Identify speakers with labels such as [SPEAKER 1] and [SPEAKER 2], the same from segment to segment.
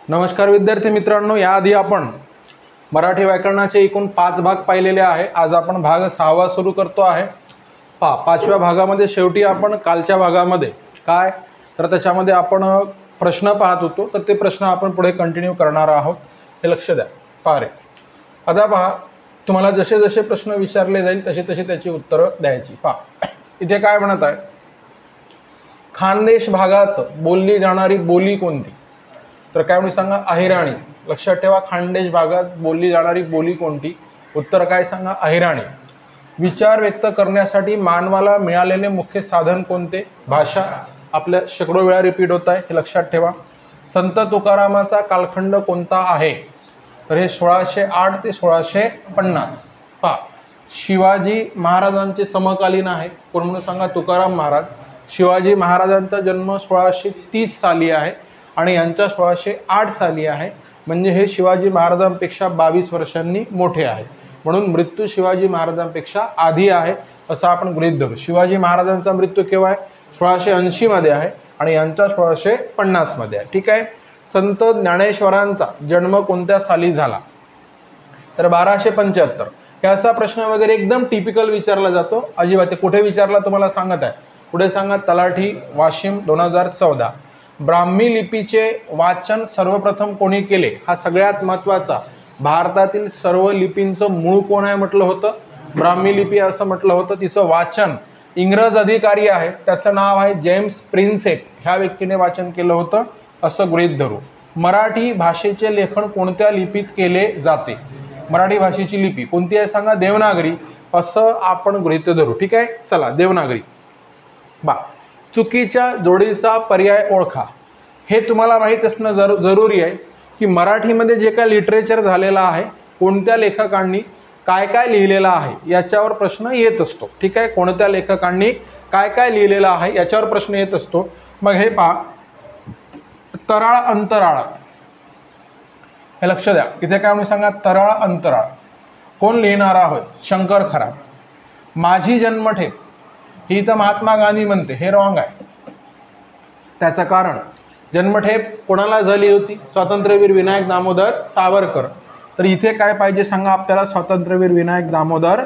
[SPEAKER 1] नमस्कार विद्यार्थी मित्रांनो, याआधी आपण मराठी व्याकरणाचे एकूण 5 भाग पाहिलेले आहे। आज आपण भाग 6वा सुरू करतो आहे। पाचव्या भागामध्ये शेवटी आपण कालच्या भागामध्ये काय तर त्याच्यामध्ये आपण प्रश्न पाहत होतो, तर ते प्रश्न आपण पुढे कंटिन्यू करणार आहोत, हे लक्ष द्या। पहा रे, आता पहा, तुम्हाला जसे जसे प्रश्न विचारले जाईल तसे तसे त्याची उत्तरं द्यायची। पहा इथे काय म्हणत आहे, खानदेश भागात बोलली जाणारी बोली कोणती? तर काय म्हणून सांगा, अहिराणी। लक्षात ठेवा, खानदेश भागात बोलली जाणारी बोली कोणती? उत्तर काय सांगा, अहिराणी। विचार व्यक्त करण्यासाठी मानवाला मिळालेले मुख्य साधन कोणते? भाषा। आपल्या शेकडो वेळा रिपीट होत आहे, हे लक्षात ठेवा। संत तुकारामाचा कालखंड कोणता आहे? तर हे 1608 ते 1650। पहा, शिवाजी महाराजांचे समकालीन आहे, कोण म्हणून सांगा, तुकाराम महाराज। शिवाजी महाराजांचा जन्म 1630 साली आहे आणि यांचा 1608 साली आहे, म्हणजे हे शिवाजी महाराजांपेक्षा 22 वर्षांनी मोठे आहे, म्हणून मृत्यू शिवाजी महाराजांपेक्षा आधी आहे असं आपण गृहीत धरू। शिवाजी महाराजांचा मृत्यू केव्हा आहे? 1680 मध्ये आहे आणि यांचा 1650 मध्ये आहे। ठीक आहे। संत ज्ञानेश्वरांचा जन्म कोणत्या साली झाला? तर 1275। हे असा प्रश्न वगैरे एकदम टिपिकल विचारला जातो, अजिबात कुठे विचारला तुम्हाला सांगत आहे, पुढे सांगा, तलाठी, वाशिम, 2014। ब्राह्मी लिपीचे वाचन सर्वप्रथम कोणी केले? हा सगळ्यात महत्त्वाचा। भारतातील सर्व लिपींचं मूळ कोण आहे म्हटलं होतं? ब्राह्मी लिपी असं म्हटलं होतं। तिचं वाचन इंग्रज अधिकारी आहे, त्याचं नाव आहे जेम्स प्रिन्सेप, ह्या व्यक्तीने वाचन केलं होतं असं गृहीत धरू। मराठी भाषेचे लेखन कोणत्या लिपीत केले जाते? मराठी भाषेची लिपी कोणती आहे सांगा, देवनागरी असं आपण गृहीत धरू। ठीक आहे, चला देवनागरी। चुकीच्या जोडीचा पर्याय ओळखा। हे तुम्हाला माहीत असणं जरुरी आहे की मराठीमध्ये जे काय लिटरेचर झालेलं आहे, कोणत्या लेखकांनी काय काय लिहिलेलं आहे याच्यावर प्रश्न येत असतो। ठीक आहे, कोणत्या लेखकांनी काय काय लिहिलेलं आहे याच्यावर प्रश्न येत असतो। मग हे पहा, तराळ अंतराळ, हे लक्ष द्या, इथे काय म्हणून सांगा, तराळ अंतराळ कोण लिहिणारा होय? शंकर खरात। माझी जन्मठेप ही तर महात्मा गांधी म्हणते, हे रॉंग आहे। त्याचं कारण, जन्मठेप कोणाला झाली होती? स्वातंत्र्यवीर विनायक दामोदर सावरकर। तर इथे काय पाहिजे सांगा आपल्याला, स्वातंत्र्यवीर विनायक दामोदर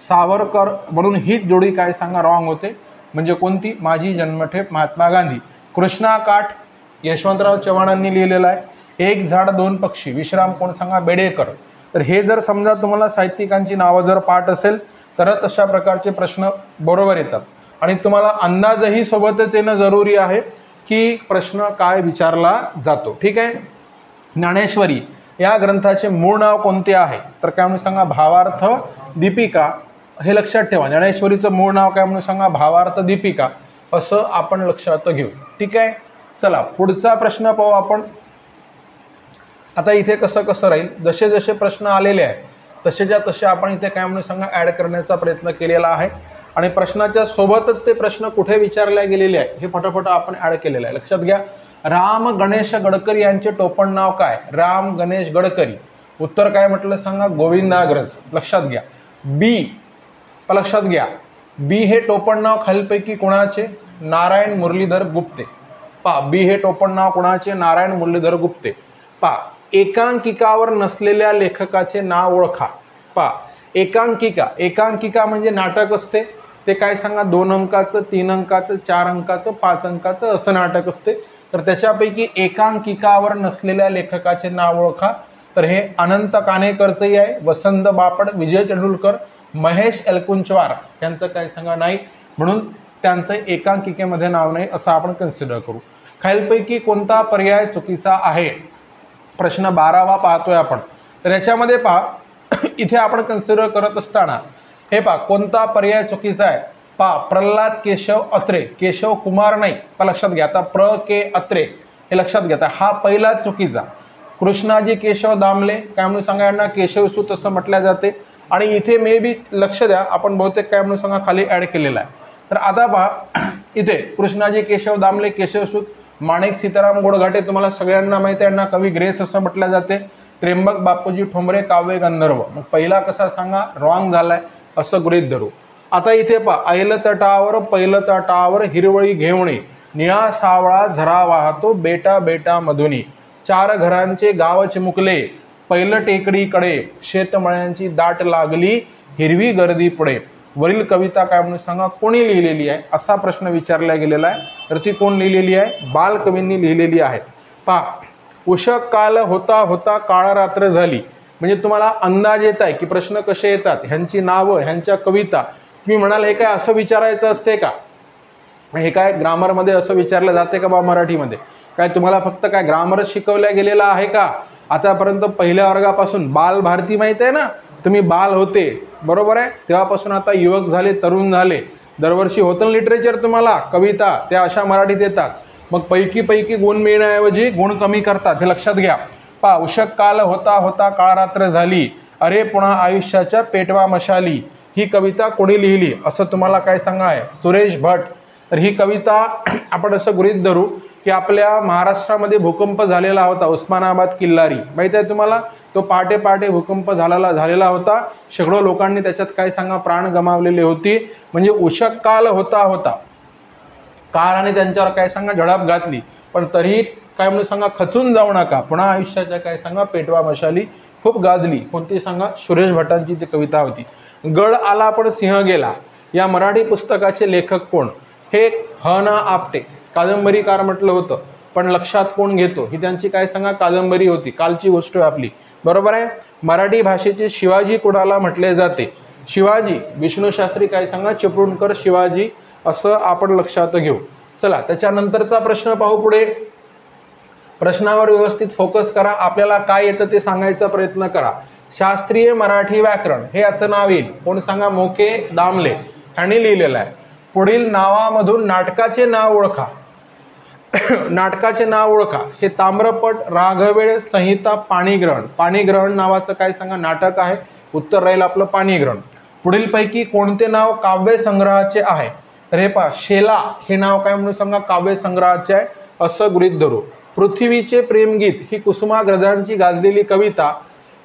[SPEAKER 1] सावरकर, म्हणून हीच जोडी काय सांगा रॉंग होते। म्हणजे कोणती? माझी जन्मठेप महात्मा गांधी। कृष्णा काठ यशवंतराव चव्हाणांनी लिहिलेला आहे। एक झाड दोन पक्षी विश्राम कोण सांगा, बेडेकर। तर हे जर समजा तुम्हाला साहित्यिकांची नावं जर पाठ असेल तरच अशा प्रकारचे प्रश्न बरोबर येतात, आणि तुम्हाला अंदाजही सोबतच येणं जरुरी आहे की प्रश्न काय विचारला जातो। ठीक आहे। ज्ञानेश्वरी या ग्रंथाचे मूळ नाव कोणते आहे? तर काय म्हणून सांगा, भावार्थ दीपिका। हे लक्षात ठेवा, ज्ञानेश्वरीचं मूळ नाव काय म्हणून सांगा, भावार्थ दीपिका असं आपण लक्षात घेऊ। ठीक आहे, चला पुढचा प्रश्न पाहू आपण। आता इथे कसं कसं राहील, जसे जसे प्रश्न आलेले आहेत तसेच्या तसे आपण इथे काय म्हणून सांगा ॲड करण्याचा प्रयत्न केलेला आहे, आणि प्रश्नाच्या सोबतच ते प्रश्न कुठे विचारले गेलेले आहे हे फटाफट आपण ॲड केलेलं आहे। लक्षात घ्या, राम गणेश गडकरी यांचे टोपण नाव काय? राम गणेश गडकरी। उत्तर काय म्हटलं सांगा, गोविंदाग्रज। लक्षात घ्या, बी, लक्षात घ्या, बी हे टोपण नाव खालीलपैकी कोणाचे? नारायण मुरलीधर गुप्ते। पहा, बी हे टोपण नाव कोणाचे? नारायण मुरलीधर गुप्ते। पहा, एकांकिकावर नसलेल्या लेखकाचे नाव ओळखा। पहा, एकांकिका, एकांकिका म्हणजे नाटक असते, ते काय सांगा, 2 अंकाचं, 3 अंकाचं, 4 अंकाचं, 5 अंकाचं असं नाटक असते। तर त्याच्यापैकी एकांकिकावर नसलेल्या लेखकाचे नाव ओळखा। तर हे अनंत काणेकरचंही आहे, वसंत बापट, विजय तेंडुलकर, महेश एलकुंचवार यांचं काय सांगा नाही, म्हणून त्यांचं एकांकिकेमध्ये नाव नाही असं आपण कन्सिडर करू। खालीलपैकी कोणता पर्याय चुकीचा आहे? प्रश्न 12वा पाहतोय आपण। तर याच्यामध्ये पहा, इथे आपण कन्सिडर करत असताना हे पहा, कोणता पर्याय चुकीचा आहे? पहा, प्रल्हाद केशव अत्रे, केशव कुमार नाही, लक्षात घ्या। आता प्र के अत्रे हे लक्षात घ्या, हा पहिला चुकीचा। कृष्णाजी केशव दामले, काय म्हणून सांगा, यांना केशवसूत असं म्हटलं जाते, आणि इथे मे बी लक्ष द्या, आपण बहुतेक काय म्हणून सांगा खाली ॲड केलेला आहे। तर आता पहा, इथे कृष्णाजी केशव दामले केशवसूत, माणिक सीताराम गोडघाटे तुम्हाला सगळ्यांना माहिती आहे, यांना कवी ग्रेस असं म्हटलं जाते। त्र्यंबक बापूजी ठोंबरे काव्य गंधर्व. मग पहिला कसा सांगा, रॉंग झालाय असं गृहीत धरू. आता इथे पहा, ऐल तटावर पैल तटावर हिरवळी घेवणे, निळा सावळा झरा वाहतो बेटा बेटा मधुनी, चार घरांचे गाव चिमुकले, पैल टेकडीकडे, शेतमळ्यांची दाट लागली, हिरवी गर्दी पुढे. वरील कविता काय म्हणून सांगा, कोणी लिहिलेली आहे असा प्रश्न विचारला गेलेला आहे. तर ती कोण लिहिलेली आहे, बालकवींनी लिहिलेली आहे. पहा, उषक काल होता होता काळ रात्र झाली. म्हणजे तुम्हाला अंदाज येत आहे की प्रश्न कसे येतात, ह्यांची नावं, ह्यांच्या कविता. तुम्ही म्हणाल हे काय असं विचारायचं असते का, हे काय ग्रामरमध्ये असं विचारलं जाते का बा मराठीमध्ये, काय तुम्हाला फक्त काय ग्रामरच शिकवल्या गेलेला आहे का आतापर्यंत? पहिल्या वर्गापासून बाल भारती माहीत आहे ना, तुम्ही बाल होते बरोबर आहे, तेव्हापासून आता युवक झाले, तरुण झाले. दरवर्षी होतं लिटरेचर तुम्हाला कविता, त्या अशा मराठीत येतात. मग पैकी गुण मिळण्याऐवजी गुण कमी करतात, हे लक्षात घ्या. पहा, उषक काल होता होता काळ रात्र झाली, अरे पुन्हा आयुष्याच्या पेटवा मशाली. ही कविता कोणी लिहिली असं तुम्हाला काय सांगा आहे, सुरेश भट. तर ही कविता आपण असं गृहीत धरू की आपल्या महाराष्ट्रामध्ये भूकंप झालेला होता, उस्मानाबाद किल्लारी माहीत आहे तुम्हाला. तो पहाटे पहाटे भूकंप झालेला होता. शेकडो लोकांनी त्याच्यात काय सांगा प्राण गमावलेले होते. म्हणजे उषक काल होता होता, काळाने त्यांच्यावर काय सांगा झडप घातली, पण तरीही काय म्हणून सांगा खचून जाऊ नका, पुन्हा आयुष्याच्या काय सांगा पेटवा मशाली खूप गाजली. कोणती सांगा, सुरेश भटांची ती कविता होती. गड आला पण सिंह गेला या मराठी पुस्तकाचे लेखक कोण, हे ह ना आपटे कादंबरीकार म्हटलं होतं, पण लक्षात कोण घेतो, ही त्यांची काय सांगा कादंबरी होती, कालची गोष्ट आपली बरोबर आहे. मराठी भाषेचे शिवाजी कुणाला म्हटले जाते, शिवाजी विष्णुशास्त्री काय सांगा चिपळूणकर शिवाजी असं आपण लक्षात घेऊ. चला त्याच्यानंतरचा प्रश्न पाहू. पुढे प्रश्नावर व्यवस्थित फोकस करा, आपल्याला काय येतं ते सांगायचा प्रयत्न करा. शास्त्रीय मराठी व्याकरण हे याचं नाव येईल, कोण सांगा, मोके दामले ह्यांनी लिहिलेलं आहे. पुढील नावामधून नाटकाचे नाव ओळखा. नाटकाचे नाव ओळखा, हे ताम्रपट, राघवेळ संहिता, पाणीग्रहण. पाणीग्रहण नावाचं काय सांगा नाटक आहे, उत्तर राहील आपलं पाणीग्रहण. पुढीलपैकी कोणते नाव काव्य संग्रहाचे आहे, तर हे पहा, शेला हे नाव काय म्हणून सांगा काव्य संग्रहाचे आहे असं गृहीत धरू. पृथ्वीचे प्रेमगीत ही कुसुमाग्रजांची गाजलेली कविता,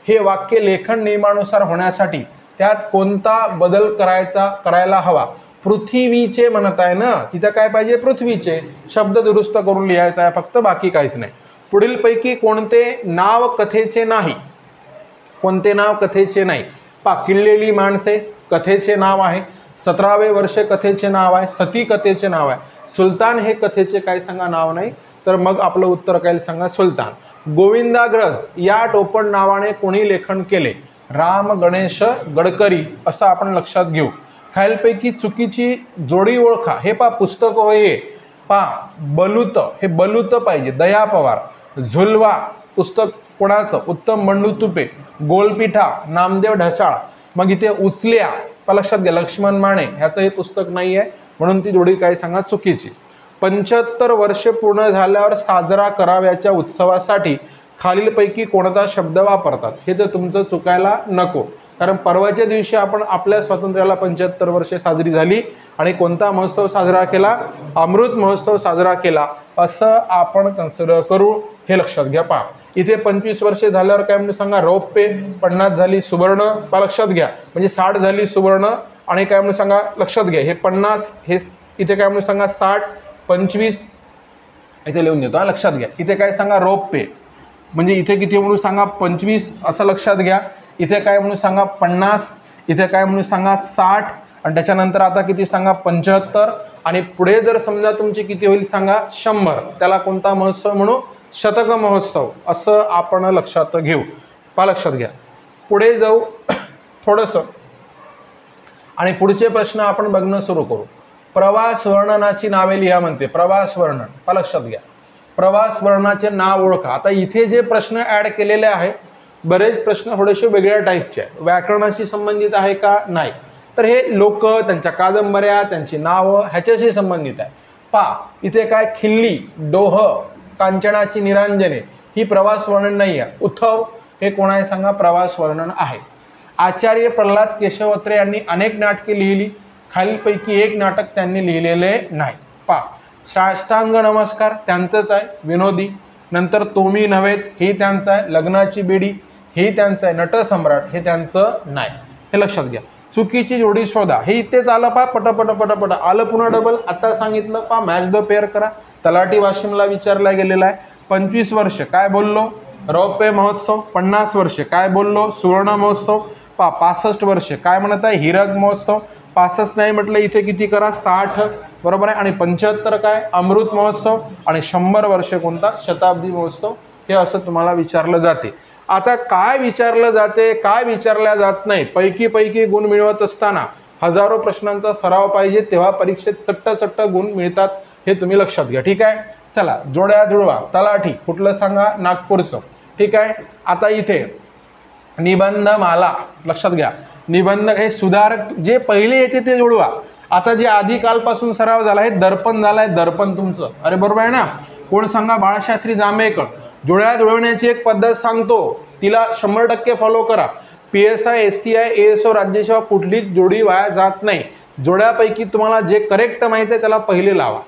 [SPEAKER 1] हे वाक्य लेखन नियमानुसार होण्यासाठी त्यात कोणता बदल करायला हवा. पृथ्वीचे म्हणत आहे ना, तिथं काय पाहिजे, पृथ्वीचे शब्द दुरुस्त करून लिहायचा आहे फक्त, बाकी काहीच नाही. पुढीलपैकी कोणते नाव कथेचे नाही, कोणते नाव कथेचे नाही. पा, किल्लेली माणसे कथेचे नाव आहे, 17वे वर्ष कथेचे नाव आहे, सती कथेचे नाव आहे, सुलतान हे कथेचे काय सांगा नाव नाही. तर मग आपलं उत्तर काय सांगा, सुलतान. गोविंदाग्रज या टोपण नावाने कोणी लेखन केले, राम गणेश गडकरी असं आपण लक्षात घेऊ. खालीलपैकी चुकीची जोडी ओळखा. हे पा पुस्तक होय, पा बलूत, हे बलूत पाहिजे, दया पवार. झुलवा पुस्तक कोणाचं, उत्तम बंडू तुपे. गोलपिठा नामदेव ढसाळ. मग इथे उचल्या लक्षात घ्या, लक्ष्मण माने, ह्याचं हे पुस्तक नाही आहे म्हणून ती जोडी काय सांगा चुकीची. 75 वर्ष पूर्ण झाल्यावर साजरा कराव्याच्या उत्सवासाठी खालीलपैकी कोणता शब्द वापरतात, हे तर तुमचं चुकायला नको, कारण परवाच्या दिवशी आपण आपल्या स्वातंत्र्याला 75 वर्षे साजरी झाली आणि कोणता महोत्सव साजरा केला, अमृत महोत्सव साजरा केला असं आपण कन्सिडर करू, हे लक्षात घ्या. पहा, इथे 25 वर्षे झाल्यावर काय म्हणून सांगा रौप्य, 50 झाली सुवर्ण, लक्षात घ्या, म्हणजे 60 झाली सुवर्ण आणि काय म्हणून सांगा लक्षात घ्या, हे 50, हे इथे काय म्हणून सांगा 60, 25 इथे लिहून देतो, लक्षात घ्या. इथे काय सांगा रौप्य, म्हणजे इथे किती म्हणून सांगा 25 असं लक्षात घ्या. इथे काय म्हणून सांगा 50, इथे काय म्हणून सांगा 60 आणि त्याच्यानंतर आता किती सांगा 75 आणि पुढे जर समजा तुमची किती होईल सांगा 100, त्याला कोणता महोत्सव म्हणू, शतक महोत्सव असं आपण लक्षात घेऊ. लक्षात घ्या. पुढे जाऊ थोडंसं आणि पुढचे प्रश्न आपण बघणं सुरू करू. प्रवास वर्णनाची नावे लिहा म्हणते, प्रवास वर्णन. लक्षात घ्या, प्रवास वर्णनाचे नाव ओळखा. आता इथे जे प्रश्न ॲड केलेले आहे, बरेच प्रश्न थोडेसे वेगळ्या टाईपचे आहे, व्याकरणाशी संबंधित आहे का, नाही, तर हे लोक, त्यांच्या कादंबऱ्या, त्यांची नावं ह्याच्याशी संबंधित आहे. पहा, इथे काय खिल्ली, डोह, कांचनाची निरांजने ही प्रवास वर्णन नाही आहे. उथव हे कोण आहे सांगा, प्रवास वर्णन आहे. आचार्य प्रल्हाद केशवत्रे यांनी अनेक नाटके लिहिली, खालीलपैकी एक नाटक त्यांनी लिहिलेले नाही. पहा, साष्टांग नमस्कार त्यांचंच आहे, विनोदी. नंतर तुम्ही नव्हेच हे त्यांचं आहे, लग्नाची बेडी हे त्यांचं आहे, नटसम्राट हे त्यांचं नाही, हे लक्षात घ्या. चुकीची जोडी शोधा, हे इथेच आलं पा, पटापट पटापट आलं, पुन्हा डबल. आता सांगितलं पा, मॅच द पेअर करा. तलाठी वाशिमला विचारला गेलेला आहे. 25 वर्ष काय बोललो, रौप्य महोत्सव. 50 वर्ष काय बोललो, सुवर्ण महोत्सव. 65 वर्ष काय म्हणत आहे, हीरक महोत्सव. 65 नाही म्हटलं इथे किती करा, 60 बरोबर आहे. आणि 75 काय, अमृत महोत्सव. आणि 100 वर्ष कोणता, शताब्दी महोत्सव. हे असं तुम्हाला विचारलं जाते. आता काय विचारलं जाते, काय विचारल्या जात नाही, पैकी गुण मिळवत असताना हजारो प्रश्नांचा सराव पाहिजे, तेव्हा परीक्षेत चट्ट गुण मिळतात, हे तुम्ही लक्षात घ्या. ठीक आहे. चला, जोड्या जुळवा. तलाठी कुठलं सांगा, नागपूरचं. ठीक आहे. आता इथे निबंधमाला लक्षात घ्या. निबंध हे सुधारक जे पहिले येते ते जुळवा. आता जे आधी कालपासून सराव झाला आहे, दर्पण झाला आहे, दर्पण तुमचं. अरे बरोबर आहे ना. कोण सांगा, बाळशास्त्री जांभेकर. जोड्या जुळवण्याची एक पद्धत सांगतो, तिला 100% फॉलो करा. PSI, STI, ASO, राज्यसेवा कुठलीच जोडी वाया जात नाही. जोड्यापैकी तुम्हाला जे करेक्ट माहिती आहे त्याला पहिले लावा.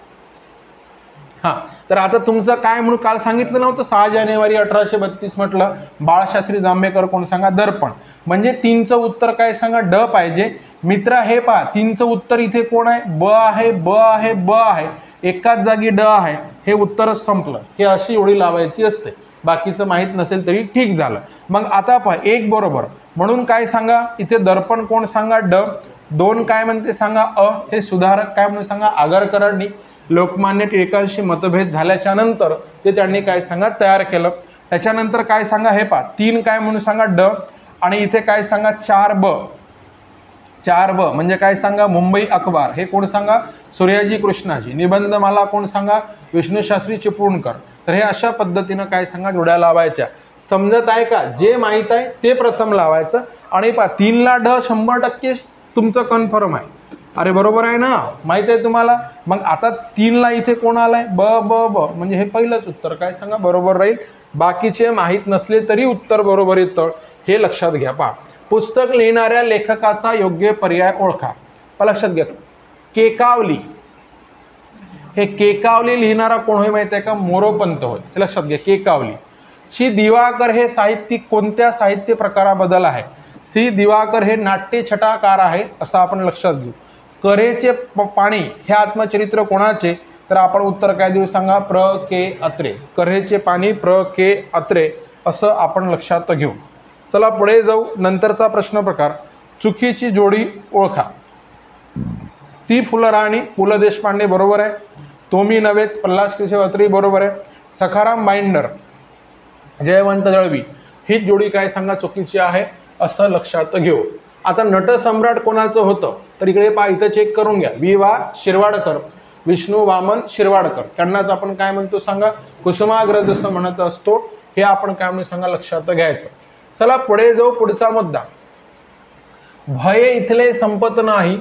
[SPEAKER 1] हां, तर आता तुमचं काय म्हणून काल सांगितलं नव्हतं, 6 जानेवारी 1832 म्हटलं. बाळशास्त्री जांभेकर कोण सांगा, दर्पण. म्हणजे 3चं उत्तर काय सांगा, ड पाहिजे. मित्र हे पहा, 3चं उत्तर इथे कोण आहे, ब आहे, ब आहे, ब आहे. एकाच जागी ड आहे, हे उत्तरच संपलं. हे अशी जोडी लावायची असते. बाकीचं माहीत नसेल तरी ठीक झालं. मग आता पहा, 1 बरोबर म्हणून काय सांगा, इथे दर्पण कोण सांगा, ड. 2 काय म्हणते सांगा, अ. हे सुधारक काय म्हणून सांगा, आगरकरांनी. लोकमान्य टिळकांशी मतभेद झाल्याच्या नंतर ते त्यांनी काय सांगा, तयार केलं. त्याच्यानंतर काय सांगा, हे पहा, 3 काय म्हणून सांगा, ड. आणि इथे काय सांगा, 4 ब म्हणजे काय सांगा, मुंबई अखबार. हे कोण सांगा, सूर्याजी कृष्णाजी. निबंधमाला कोण सांगा, विष्णुशास्त्री चिपळूणकर. तर हे अशा पद्धतीनं काय सांगा, जोड्या लावायच्या. समजत आहे का, जे माहीत आहे ते प्रथम लावायचं. आणि पहा, 3ला ड 100% तुमचं कन्फर्म आहे. अरे बरोबर आहे ना, माहीत आहे तुम्हाला. मग आता 3ला इथे कोण आलाय, ब ब ब म्हणजे हे पहिलंच उत्तर काय सांगा, बरोबर राहील. बाकीचे माहीत नसले तरी उत्तर बरोबर येतं, हे लक्षात घ्या. पहा, पुस्तक लिहिणाऱ्या लेखकाचा योग्य पर्याय ओळखा. लक्षात घ्या, केकावली. हे केकावली लिहिणारा कोण होय माहिती आहे का, मोरोपंत होय. हे लक्षात घ्या, केकावली. शी दिवाकर हे साहित्यिक कोणत्या साहित्य प्रकाराबद्दल आहे. सी दिवाकर हे नाट्यछटाकार आहे, असं आपण लक्षात घेऊ. करेचे पाणी हे आत्मचरित्र कोणाचे, तर आपण उत्तर काय देऊ सांगा, प्र के अत्रे. कऱ्हेचे पाणी प्र के अत्रे असं आपण लक्षात घेऊ. चला पुढे जाऊ. नंतरचा प्रश्न प्रकार, चुकीची जोडी ओळखा. ती फुलराणी पु ल देशपांडे बरोबर आहे. तोमी नव्हेच पल्लास केशव अत्री बरोबर आहे. सखाराम बाइंडर जयवंत दळवी ही जोडी काय सांगा, चुकीची आहे, असं लक्षात घेऊ. आता नटसम्राट कोणाचं होतं, तर इकडे पहा, इथं चेक करून घ्या. वि वा शिरवाडकर, विष्णू वामन शिरवाडकर. त्यांनाच आपण काय म्हणतो सांगा, कुसुमाग्रज असं म्हणत असतो. हे आपण काय म्हणून सांगा, लक्षात घ्यायचं. चला पुढे जाऊ. पुढचा मुद्दा, भय इथले संपत नाही,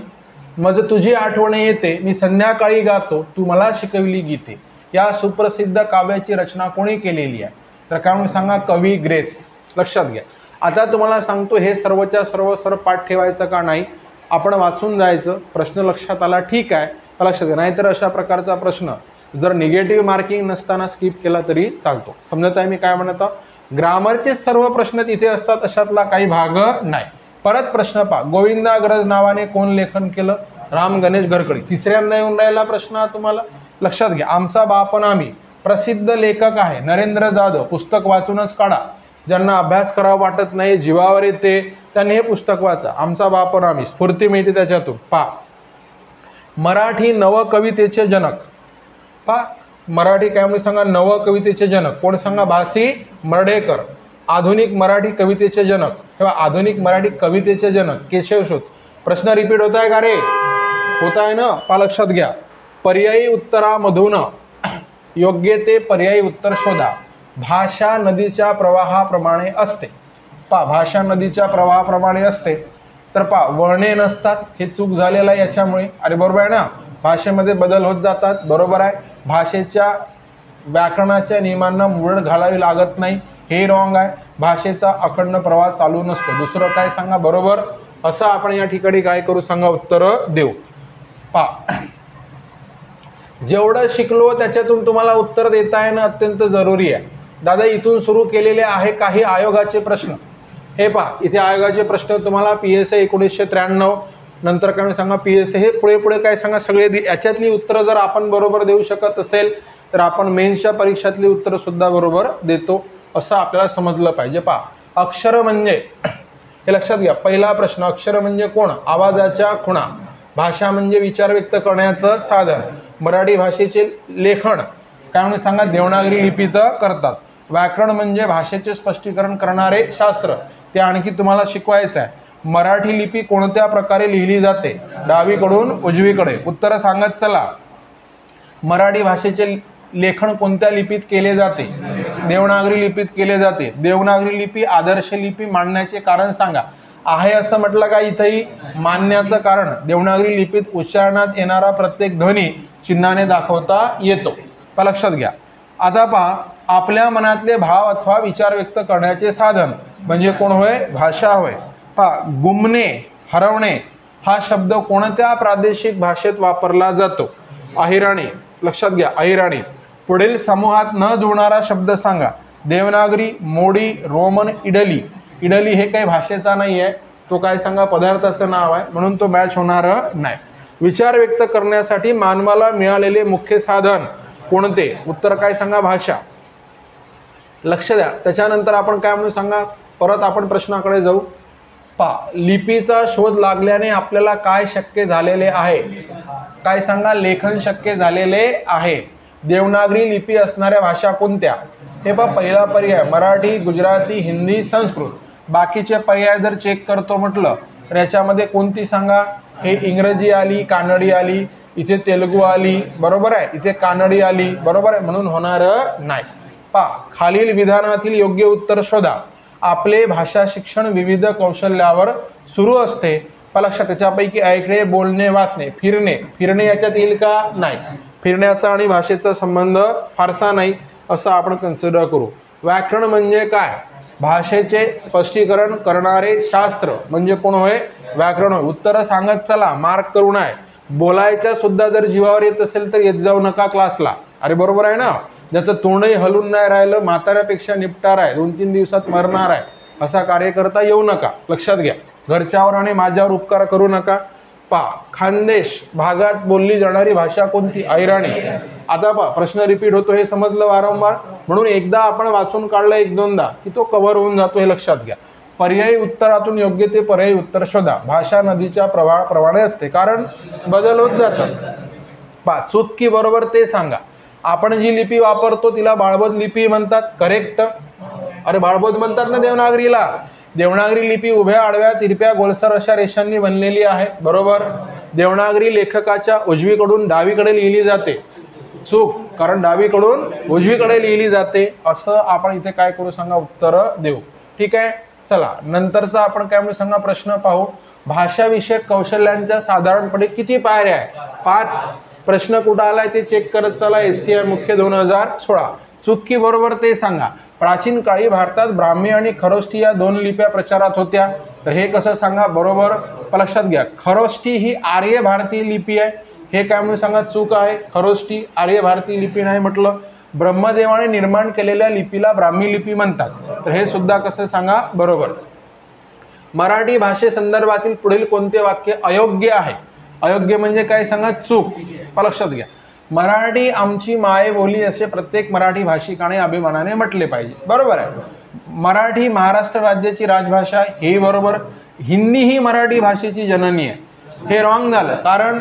[SPEAKER 1] मज तुझी आठवण येते, मी संध्याकाळी गातो, तू मला शिकवली गीते. या सुप्रसिद्ध काव्याची रचना कोणी केलेली आहे, तर काय म्हणून सांगा, कवी ग्रेस. लक्षात घ्या. आता तुम्हाला सांगतो, हे सर्वच्या सर्व पाठ ठेवायचं का नाही, आपण वाचून जायचं. प्रश्न लक्षात आला ठीक आहे, लक्षात घ्या. नाहीतर अशा प्रकारचा प्रश्न जर निगेटिव्ह मार्किंग नसताना स्किप केला तरी चालतो. समजत आहे मी काय म्हणत आहोत. ग्रामरचे सर्व प्रश्न तिथे असतात, अशातला काही भाग नाही. परत प्रश्न पहा, गोविंदाग्रज नावाने कोण लेखन केलं, राम गणेश गडकरी. तिसऱ्यांदा येऊन राहिला प्रश्न हा तुम्हाला. लक्षात घ्या. आमचा बाप आणि आम्ही प्रसिद्ध लेखक आहे नरेंद्र जाधव. पुस्तक वाचूनच काढा. ज्यांना अभ्यास करावा वाटत नाही, जीवावर येते, त्यांनी हे पुस्तक वाचा. आमचा बाप आणि आम्ही, स्फूर्ती मिळते त्याच्यातून. पहा, मराठी नवकवितेचे जनक. पहा, मराठी काय म्हणून सांगा, नवकवितेचे जनक कोण सांगा, भासी मर्ढेकर. आधुनिक मराठी कवितेचे जनक किंवा आधुनिक मराठी कवितेचे जनक केशवसूत. प्रश्न रिपीट होत आहे का रे, होत आहे ना. पहा लक्षात घ्या. पर्यायी उत्तरामधून योग्य ते पर्यायी उत्तर शोधा. भाषा नदीच्या प्रवाहाप्रमाणे असते. पहा, भाषा नदीच्या प्रवाहाप्रमाणे असते, तर पहा वळणे नसतात, हे चूक झालेलं आहे याच्यामुळे. अरे बरोबर आहे ना, भाषेमध्ये बदल होत जातात, बरोबर आहे. भाषेच्या व्याकरणाच्या नियमांना मुरड घालावी लागत नाही, हे रॉंग आहे. भाषेचा अखंड प्रवाह चालू नसतो. दुसरं काय सांगा, बरोबर. असं आपण या ठिकाणी काय करू सांगा, उत्तरं देऊ. पहा, जेवढं शिकलो त्याच्यातून तुम्हाला उत्तर देता येणं अत्यंत जरुरी आहे. दादा इथून सुरू केलेले आहे काही आयोगाचे प्रश्न. हे पहा, इथे आयोगाचे प्रश्न तुम्हाला PSI 1993 नंतर काय सांगा PSI, हे पुढे पुढे काय सांगा सगळे याच्यातली उत्तरं जर आपण बरोबर देऊ शकत असेल तर आपण मेन्सच्या परीक्षातली उत्तरं सुद्धा बरोबर देतो असं आपल्याला समजलं पाहिजे. पहा, अक्षर म्हणजे, हे लक्षात घ्या, पहिला प्रश्न, अक्षर म्हणजे कोण? आवाजाच्या खुणा. भाषा म्हणजे विचार व्यक्त करण्याचं साधन. मराठी भाषेचे लेखन काय म्हणून सांगा? देवनागरी लिपीत करतात. व्याकरण म्हणजे भाषेचे स्पष्टीकरण करणारे शास्त्र, ते आणखी तुम्हाला शिकवायचं आहे. मराठी लिपी कोणत्या प्रकारे लिहिली जाते? डावीकडून उजवीकडे. उत्तर सांगत चला. मराठी भाषेचे लेखन कोणत्या लिपीत केले जाते? देवनागरी लिपीत केले जाते. देवनागरी लिपी आदर्श लिपी मानण्याचे कारण सांगा. आहे असं म्हटलं का इथंही? मानण्याचं कारण, देवनागरी लिपीत उच्चारणात येणारा प्रत्येक ध्वनी चिन्हाने दाखवता येतो. लक्षात घ्या. आता पहा, आपल्या मनातले भाव अथवा विचार व्यक्त करण्याचे साधन म्हणजे कोण होय? भाषा होय. पहा, गुमणे, हरवणे हा शब्द कोणत्या प्रादेशिक भाषेत वापरला जातो? अहिराणी. लक्षात घ्या, अहिराणी. पुढील समूहात न जुळणारा शब्द सांगा. देवनागरी, मोडी, रोमन, इडली. इडली हे काही भाषेचा नाही आहे, तो काय सांगा? पदार्थाचं नाव आहे, म्हणून तो मॅच होणार नाही. विचार व्यक्त करण्यासाठी मानवाला मिळालेले मुख्य साधन कोणते? उत्तर काय सांगा? भाषा. लक्ष द्या. त्याच्यानंतर आपण काय म्हणून सांगा? परत आपण प्रश्नाकडे जाऊ. पहा, लिपीचा शोध लागल्याने आपल्याला काय शक्य झालेले आहे? काय सांगा? लेखन शक्य झालेले आहे. देवनागरी लिपी असणाऱ्या भाषा कोणत्या? हे पहा, पहिला पर्याय मराठी, गुजराती, हिंदी, संस्कृत. बाकीचे पर्याय जर चेक करतो म्हटलं तर याच्यामध्ये कोणती सांगा? हे इंग्रजी आली, कानडी आली, इथे तेलुगू आली, बरोबर आहे, इथे कानडी आली, बरोबर आहे, म्हणून होणार नाही. पहा, खालील विधानातील योग्य उत्तर शोधा. आपले भाषा शिक्षण विविध कौशल्यावर सुरू असते. लक्षात, त्याच्यापैकी ऐकणे, बोलणे, वाचणे, फिरणे. फिरणे याच्यात येईल का? नाही. फिरण्याचा आणि भाषेचा संबंध फारसा नाही असं आपण कन्सिडर करू. व्याकरण म्हणजे काय? भाषेचे स्पष्टीकरण करणारे शास्त्र म्हणजे कोण होय? व्याकरण होय. उत्तर सांगत चला, मार्क करू नये. बोलायच्या सुद्धा जर जीवावर येत असेल तर येत जाऊ नका क्लासला. अरे बरोबर आहे ना? ज्याचं तोंडही हलून नाही राहिलं, म्हाताऱ्यापेक्षा निपटार आहे, 2-3 दिवसात मरणार आहे, असा कार्यकर्ता येऊ नका. लक्षात घ्या. घरच्यावर आणि माझ्यावर उपकार करू नका. पहा, खानदेश भागात बोलली जाणारी भाषा कोणती? अहिराणी. आता पहा, प्रश्न रिपीट होतो हे समजलं वारंवार, म्हणून एकदा आपण वाचून काढलं 1-2दा की तो कव्हर होऊन जातो, हे लक्षात घ्या. पर्यायी उत्तरातून योग्य ते पर्यायी उत्तर शोधा. भाषा नदीच्या प्रवाहाप्रमाणे असते, कारण बदल होत जातात. पहा, चूक की बरोबर ते सांगा. आपण जी लिपी वापरतो तिला बाळबोध लिपी म्हणतात, करेक्ट? अरे बाळबोध म्हणतात ना देवनागरीला. देवनागरी लिपी उभ्या, आडव्या, तिरप्या, गोलसर अशा रेषांनी बनलेली आहे, बरोबर. देवनागरी लेखकाच्या उजवीकडून डावीकडे लिहिली जाते. चूक, कारण डावीकडून उजवीकडे लिहिली जाते असं आपण इथे काय करू सांगा? उत्तर देऊ. ठीक आहे. चला, नंतरचा आपण काय म्हणून सांगा? प्रश्न पाहू. भाषाविषयक कौशल्यांच्या साधारणपणे किती पायऱ्या आहे? 5. प्रश्न कुठं आलाय ते चेक करत चला. STI मुख्य 2016. चूक की बरोबर ते सांगा. प्राचीन काळी भारतात ब्राह्मी आणि खरोष्टी या 2 लिप्या प्रचारात होत्या, तर हे कसं सांगा? बरोबर. लक्षात घ्या, खरोष्टी ही आर्य भारतीय लिपी आहे, हे काय म्हणून सांगा? चूक आहे. खरोष्टी आर्य भारतीय लिपी नाही म्हटलं. ब्रह्मदेवाने निर्माण केलेल्या लिपीला ब्राह्मी लिपी म्हणतात, तर हे सुद्धा कसं सांगा? बरोबर. मराठी भाषेसंदर्भातील पुढील कोणते वाक्य अयोग्य आहे? अयोग्य म्हणजे काय सांगा? चूक. लक्षात घ्या. मराठी आमची मायबोली असे प्रत्येक मराठी भाषिकाने अभिमानाने म्हटले पाहिजे, बरोबर आहे. मराठी महाराष्ट्र राज्याची राजभाषा, हे बरोबर. हिंदी ही मराठी भाषेची जननी आहे, हे रॉंग झालं, कारण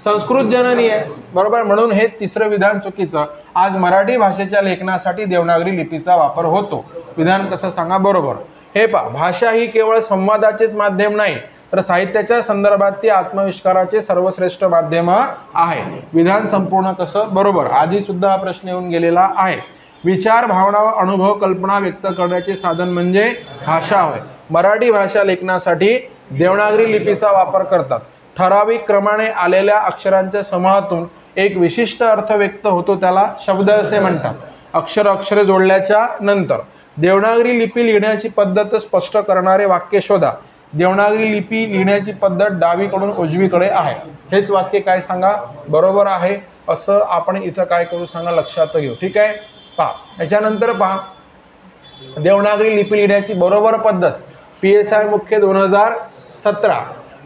[SPEAKER 1] संस्कृत जननी आहे, बरोबर. म्हणून हे तिसरं विधान चुकीचं. आज मराठी भाषेच्या लेखनासाठी देवनागरी लिपीचा वापर होतो. विधान कसं सांगा? बरोबर. हे पहा, भाषा ही केवळ संवादाचेच माध्यम नाही, तर साहित्याच्या संदर्भात ती आत्मविष्काराचे सर्वश्रेष्ठ माध्यम आहे. विधान संपूर्ण कसं? बरोबर. आधी सुद्धा हा प्रश्न येऊन गेलेला आहे. विचार, भावना, अनुभव, कल्पना व्यक्त करण्याचे साधन म्हणजे भाषा होय. मराठी भाषा लेखनासाठी देवनागरी लिपीचा वापर करतात. ठराविक क्रमाने आलेल्या अक्षरांच्या समूहातून एक विशिष्ट अर्थ व्यक्त होतो, त्याला शब्द असे म्हणतात. अक्षरे जोडल्याच्या नंतर देवनागरी लिपी लिहिण्याची पद्धत स्पष्ट करणारे वाक्य शोधा. देवनागरी लिपी लिहिण्याची पद्धत डावीकडून उजवीकडे आहे. हेच वाक्य काय सांगा? बरोबर आहे असं आपण इथं काय करू सांगा? लक्षात घेऊ. ठीक आहे. पहा, याच्यानंतर पहा, देवनागरी लिपी लिहिण्याची बरोबर पद्धत PSI मुख्य 2017.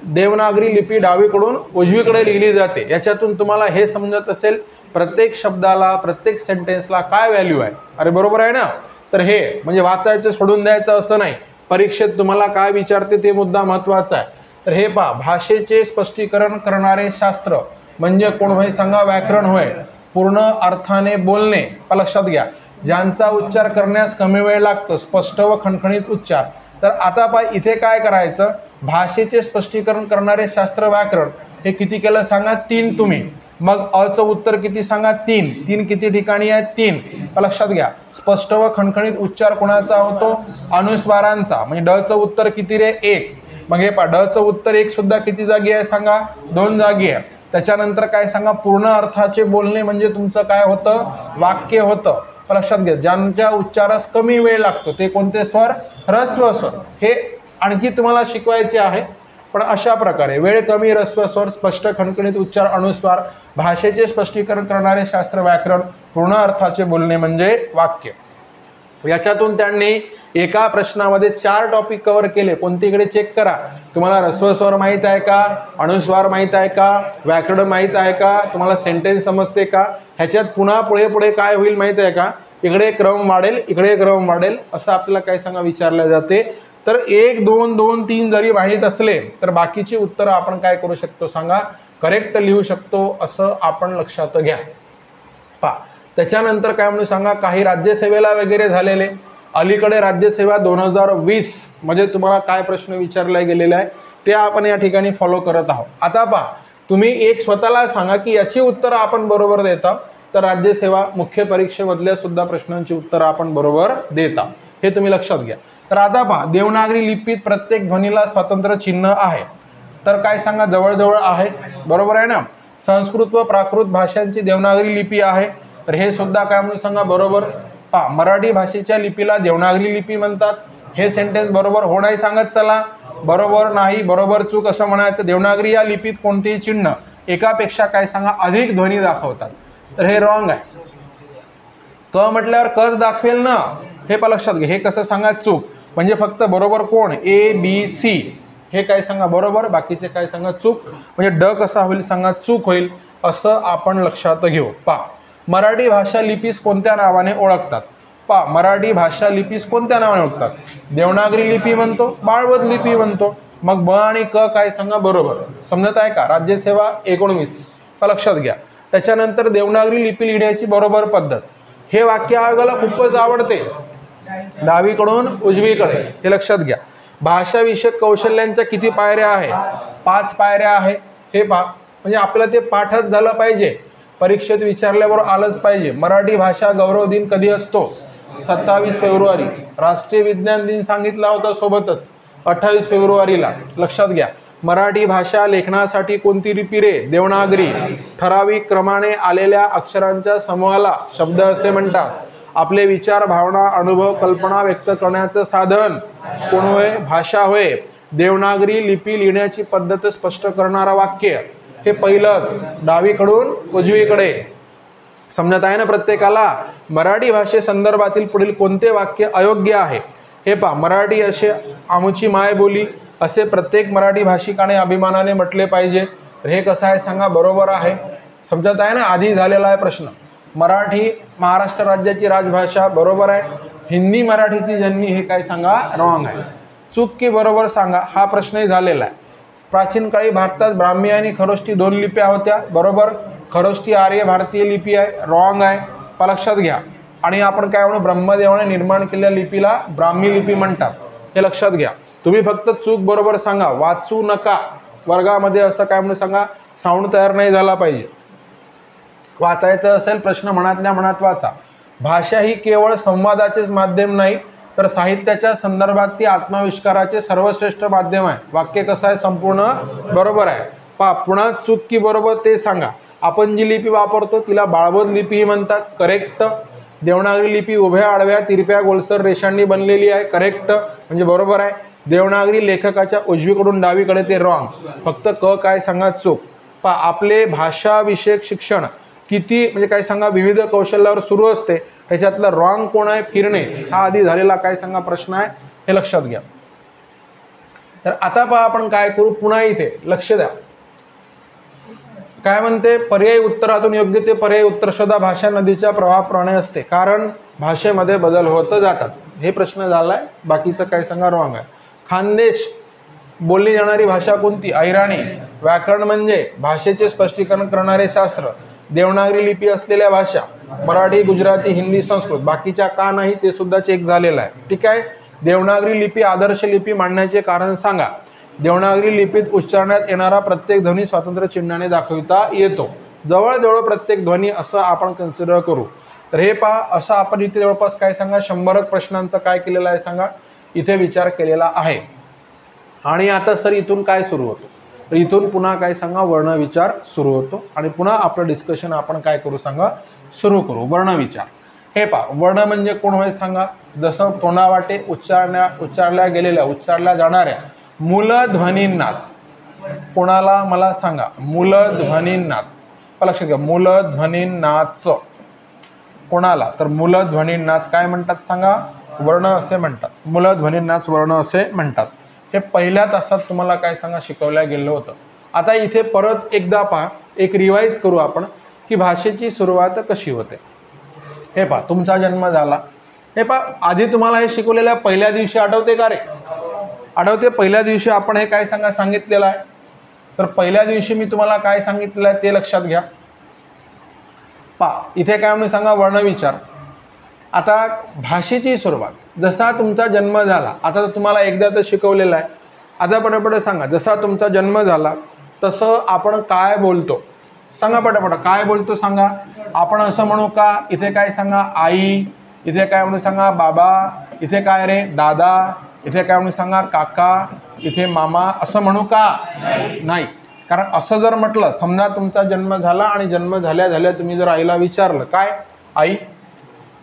[SPEAKER 1] देवनागरी लिपी डावीकडून उजवीकडे लिहिली जाते. याच्यातून तुम्हाला हे समजत असेल प्रत्येक शब्दाला प्रत्येक सेंटेन्सला काय व्हॅल्यू आहे. अरे बरोबर आहे ना. तर हे म्हणजे वाचायचं सोडून द्यायचं असं नाही, परीक्षेत तुम्हाला काय विचारते ते मुद्दा महत्त्वाचा आहे. तर हे पहा, भाषेचे स्पष्टीकरण करणारे शास्त्र म्हणजे कोण होय सांगा. व्याकरण होय. पूर्ण अर्थाने बोलणे लक्षात घ्या, ज्यांचा उच्चार करण्यास कमी वेळ लागतो, स्पष्ट व खणखणीत उच्चार. तर आता पहा इथे काय करायचं, भाषेचे स्पष्टीकरण करणारे शास्त्र व्याकरण हे किती केलं सांगा 3 तुम्ही. मग अचं उत्तर किती सांगा 3. 3 किती ठिकाणी आहे 3. लक्षात घ्या, स्पष्ट व खणखणीत उच्चार कोणाचा होतो अनुस्वारांचा. म्हणजे डचं उत्तर किती रे 1. मग हे पहा डचं उत्तर 1 सुद्धा किती जागी आहे सांगा 2 जागी आहे. त्याच्यानंतर काय सांगा पूर्ण अर्थाचे बोलणे म्हणजे तुमचं काय होतं वाक्य होतं. लक्षात घ्या, ज्यांच्या उच्चारास कमी वेळ लागतो ते कोणते स्वर ऱ्हस्व स्वर. हे आणखी तुम्हाला शिकवायचे आहे, पण अशा प्रकारे वेळ कमी ऱ्हस्व स्वर, स्पष्ट खणखणीत उच्चार अनुस्वार, भाषेचे स्पष्टीकरण करणारे शास्त्र व्याकरण, पूर्ण अर्थाचे बोलणे म्हणजे वाक्य. याच्यातून त्यांनी एका प्रश्नामध्ये 4 टॉपिक कव्हर केले. कोणतीकडे चेक करा, तुम्हाला ऱ्हस्व स्वर माहीत आहे का, अनुस्वार माहीत आहे का, व्याकरण माहीत आहे का, तुम्हाला सेंटेन्स समजते का. ह्याच्यात पुन्हा पुढे पुढे काय होईल माहीत आहे का, इकडे क्रम वाढेल इकडे क्रम वाढेल असं आपल्याला काय सांगा विचारले जाते. तर 1 2 2 3 जरी माहीत असले तर बाकीची उत्तरं आपण काय करू शकतो सांगा करेक्ट लिहू शकतो, असं आपण लक्षात घ्या. पहा त्याच्यानंतर काय म्हणून सांगा, काही राज्यसेवेला वगैरे झालेले अलीकडे राज्यसेवा 2020 मध्ये तुम्हाला काय प्रश्न विचारला गेलेला आहे ते आपण या ठिकाणी फॉलो करत आहोत. आता पहा तुम्ही एक स्वतःला सांगा की याची उत्तरं आपण बरोबर देता, तर राज्यसेवा मुख्य परीक्षेमधल्या सुद्धा प्रश्नांची उत्तरं आपण बरोबर देता, हे तुम्ही लक्षात घ्या. तर आता पहा देवनागरी लिपीत प्रत्येक ध्वनीला स्वतंत्र चिन्ह आहे. तर काय सांगा जवळजवळ आहे, बरोबर आहे ना. संस्कृत व प्राकृत भाषांची देवनागरी लिपी आहे, तर हे सुद्धा काय म्हणून सांगा बरोबर. पहा मराठी भाषेच्या लिपीला देवनागरी लिपी म्हणतात. हे सेंटेन्स बरोबर हो नाही सांगत चला. बरोबर नाही बरोबर चूक असं म्हणायचं. देवनागरी या लिपीत कोणतेही चिन्ह एकापेक्षा काय सांगा अधिक ध्वनी दाखवतात, तर हे रॉंग आहे. क म्हटल्यावर कच दाखवेल ना, हे पण लक्षात घे. हे कसं सांगा चूक, म्हणजे फक्त बरोबर कोण ABC हे काय सांगा बरोबर, बाकीचे काय सांगा चूक. म्हणजे ड कसा होईल सांगा चूक होईल, असं आपण लक्षात घेऊ. पहा मराठी भाषा लिपीस कोणत्या नावाने ओळखतात. पहा मराठी भाषा लिपीस कोणत्या नावाने ओळखतात, देवनागरी लिपी म्हणतो, बाळवद लिपी म्हणतो. मग ब आणि क काय सांगा बरोबर. समजत आहे का. राज्यसेवा 19 लक्षात घ्या. त्याच्यानंतर देवनागरी लिपी लिहिण्याची बरोबर पद्धत. हे वाक्य आगाला खूपच आवडते, डावीकडून उजवीकडे, हे लक्षात घ्या. भाषाविषयक कौशल्यांच्या किती पायऱ्या आहे, 5 पायऱ्या आहे. हे पहा म्हणजे आपल्याला ते पाठच झालं पाहिजे, परीक्षेत विचारल्यावर आलंच पाहिजे. मराठी भाषा गौरव दिन कधी असतो, 27 फेब्रुवारी. राष्ट्रीय विज्ञान दिन सांगितला होता सोबतच 28 फेब्रुवारीला, लक्षात घ्या. मराठी भाषा लेखनासाठी कोणती लिपी रे, देवनागरी. ठराविक क्रमाने आलेल्या अक्षरांच्या समूहाला शब्द असे म्हणतात. आपले विचार भावना अनुभव कल्पना व्यक्त करण्याचं साधन कोण होय, भाषा होय. देवनागरी लिपी लिहिण्याची पद्धत स्पष्ट करणारा वाक्य, हे पहिलंच डावीकडून उजवीकडे. समजत आहे ना प्रत्येकाला. मराठी भाषे संदर्भातील पुढील कोणते वाक्य अयोग्य आहे. हे पहा मराठी असे आमची मायबोली असे प्रत्येक मराठी भाषिकाने अभिमानाने म्हटले पाहिजे. तर हे कसं आहे सांगा बरोबर आहे. समजत आहे ना, आधी झालेला आहे प्रश्न. मराठी महाराष्ट्र राज्याची राजभाषा बरोबर आहे. हिंदी मराठीची जननी, हे काय सांगा रॉंग आहे. चूक की बरोबर सांगा, हा प्रश्नही झालेला आहे. प्राचीन काळी भारतात ब्राह्मी आणि खरोष्टी 2 लिप्या होत्या, बरोबर. खरोष्टी आर्य भारतीय लिपी आहे, रॉंग आहे, लक्षात घ्या. आणि आपण काय म्हणू, ब्रह्मदेवाने निर्माण केलेल्या लिपीला ब्राह्मी लिपी म्हणतात, हे लक्षात घ्या. तुम्ही फक्त चूक बरोबर सांगा, वाचू नका. वर्गामध्ये असं काय म्हणून सांगा, साऊंड तयार नाही झाला पाहिजे. वाचायचं असेल प्रश्न मनातल्या मनात वाचा. भाषा ही केवळ संवादाचेच माध्यम नाही, तर साहित्याच्या संदर्भात ती आत्मविष्काराचे सर्वश्रेष्ठ माध्यम आहे. वाक्य कसं आहे संपूर्ण बरोबर आहे. पहा पुन्हा चूक की बरोबर ते सांगा. आपण जी लिपी वापरतो तिला बाळवद लिपी म्हणतात, करेक्ट. देवनागरी लिपी उभ्या आडव्या तिरप्या गोलसर रेषांनी बनलेली आहे, करेक्ट, म्हणजे बरोबर आहे. देवनागरी लेखकाच्या उजवीकडून डावीकडे, ते रॉंग. फक्त क काय सांगा चूक. पहा आपले भाषाविषयक शिक्षण किती म्हणजे काय सांगा विविध कौशल्यावर सुरू असते, त्याच्यातलं रॉंग कोण आहे, फिरणे हा आधी झालेला काय सांगा प्रश्न आहे, हे लक्षात घ्या. तर आता पहा आपण काय करू, पुन्हा इथे लक्ष द्या. काय म्हणते, पर्यायी उत्तरातून योग्य ते पर्यायी उत्तर शोधा. भाषा नदीच्या प्रवाहाप्रमाणे असते, कारण भाषेमध्ये बदल होत जातात. हे प्रश्न झालाय, बाकीचं काय सांगा रॉंग आहे. खानदेश बोलली जाणारी भाषा कोणती, अहिराणी. व्याकरण म्हणजे भाषेचे स्पष्टीकरण करणारे शास्त्र. देवनागरी लिपी असलेल्या भाषा, मराठी, गुजराती, हिंदी, संस्कृत. बाकीच्या का नाही ते सुद्धा चेक झालेलं आहे. ठीक आहे. देवनागरी लिपी आदर्श लिपी मांडण्याचे कारण सांगा. देवनागरी लिपीत उच्चारण्यात येणारा प्रत्येक ध्वनी स्वातंत्र्य चिन्हाने दाखविता येतो. जवळजवळ प्रत्येक ध्वनी असं आपण कन्सिडर करू. तर हे पहा, असं आपण इथे जवळपास काय सांगा 100 प्रश्नांचं काय केलेलं आहे सांगा, इथे विचार केलेला आहे. आणि आता सर इथून काय सुरू होतो, तर इथून पुन्हा काय सांगा वर्णविचार सुरू होतो आणि पुन्हा आपलं डिस्कशन आपण काय करू सांगा सुरू करू. वर्णविचार हे पहा, वर्ण म्हणजे कोण होय सांगा, जसं तोंडावाटे उच्चारल्या गेलेल्या उच्चारल्या जाणाऱ्या मूलध्वनींनाच. कोणाला मला सांगा, मूलध्वनींनाच. लक्षात घ्या, मूलध्वनींनाच कोणाला, तर मूलध्वनींनाच काय म्हणतात सांगा, वर्ण असे म्हणतात. मूलध्वनींनाच वर्ण असे म्हणतात. हे पहिल्या तासात तुम्हाला काय सांगा शिकवल्या गेलं होतं. आता इथे परत एकदा पहा, एक रिवाइज करू आपण की भाषेची सुरुवात कशी होते. हे पहा, तुमचा जन्म झाला. हे पहा, आधी तुम्हाला हे शिकवलेल्या पहिल्या दिवशी आठवते का रे, आठवते. पहिल्या दिवशी आपण हे काय सांगा सांगितलेलं आहे. तर पहिल्या दिवशी मी तुम्हाला काय सांगितलेलं आहे ते लक्षात घ्या. पहा, इथे काय म्हणून सांगा वर्णविचार. आता भाषेची सुरुवात, जसा तुमचा जन्म झाला, आता तुम्हाला एकदा तर शिकवलेलं आहे. आता पटापट सांगा, जसा तुमचा जन्म झाला तसं आपण काय बोलतो सांगा, पटापट काय बोलतो सांगा. आपण असं म्हणू का, इथे काय सांगा आई, इथे काय म्हणून सांगा बाबा, इथे काय रे दादा, इथे काय म्हणून सांगा काका, इथे मामा, असं म्हणू का, नाही. कारण असं जर म्हटलं, समजा तुमचा जन्म झाला आणि जन्म झाल्या झाल्या तुम्ही जर आईला विचारलं काय आई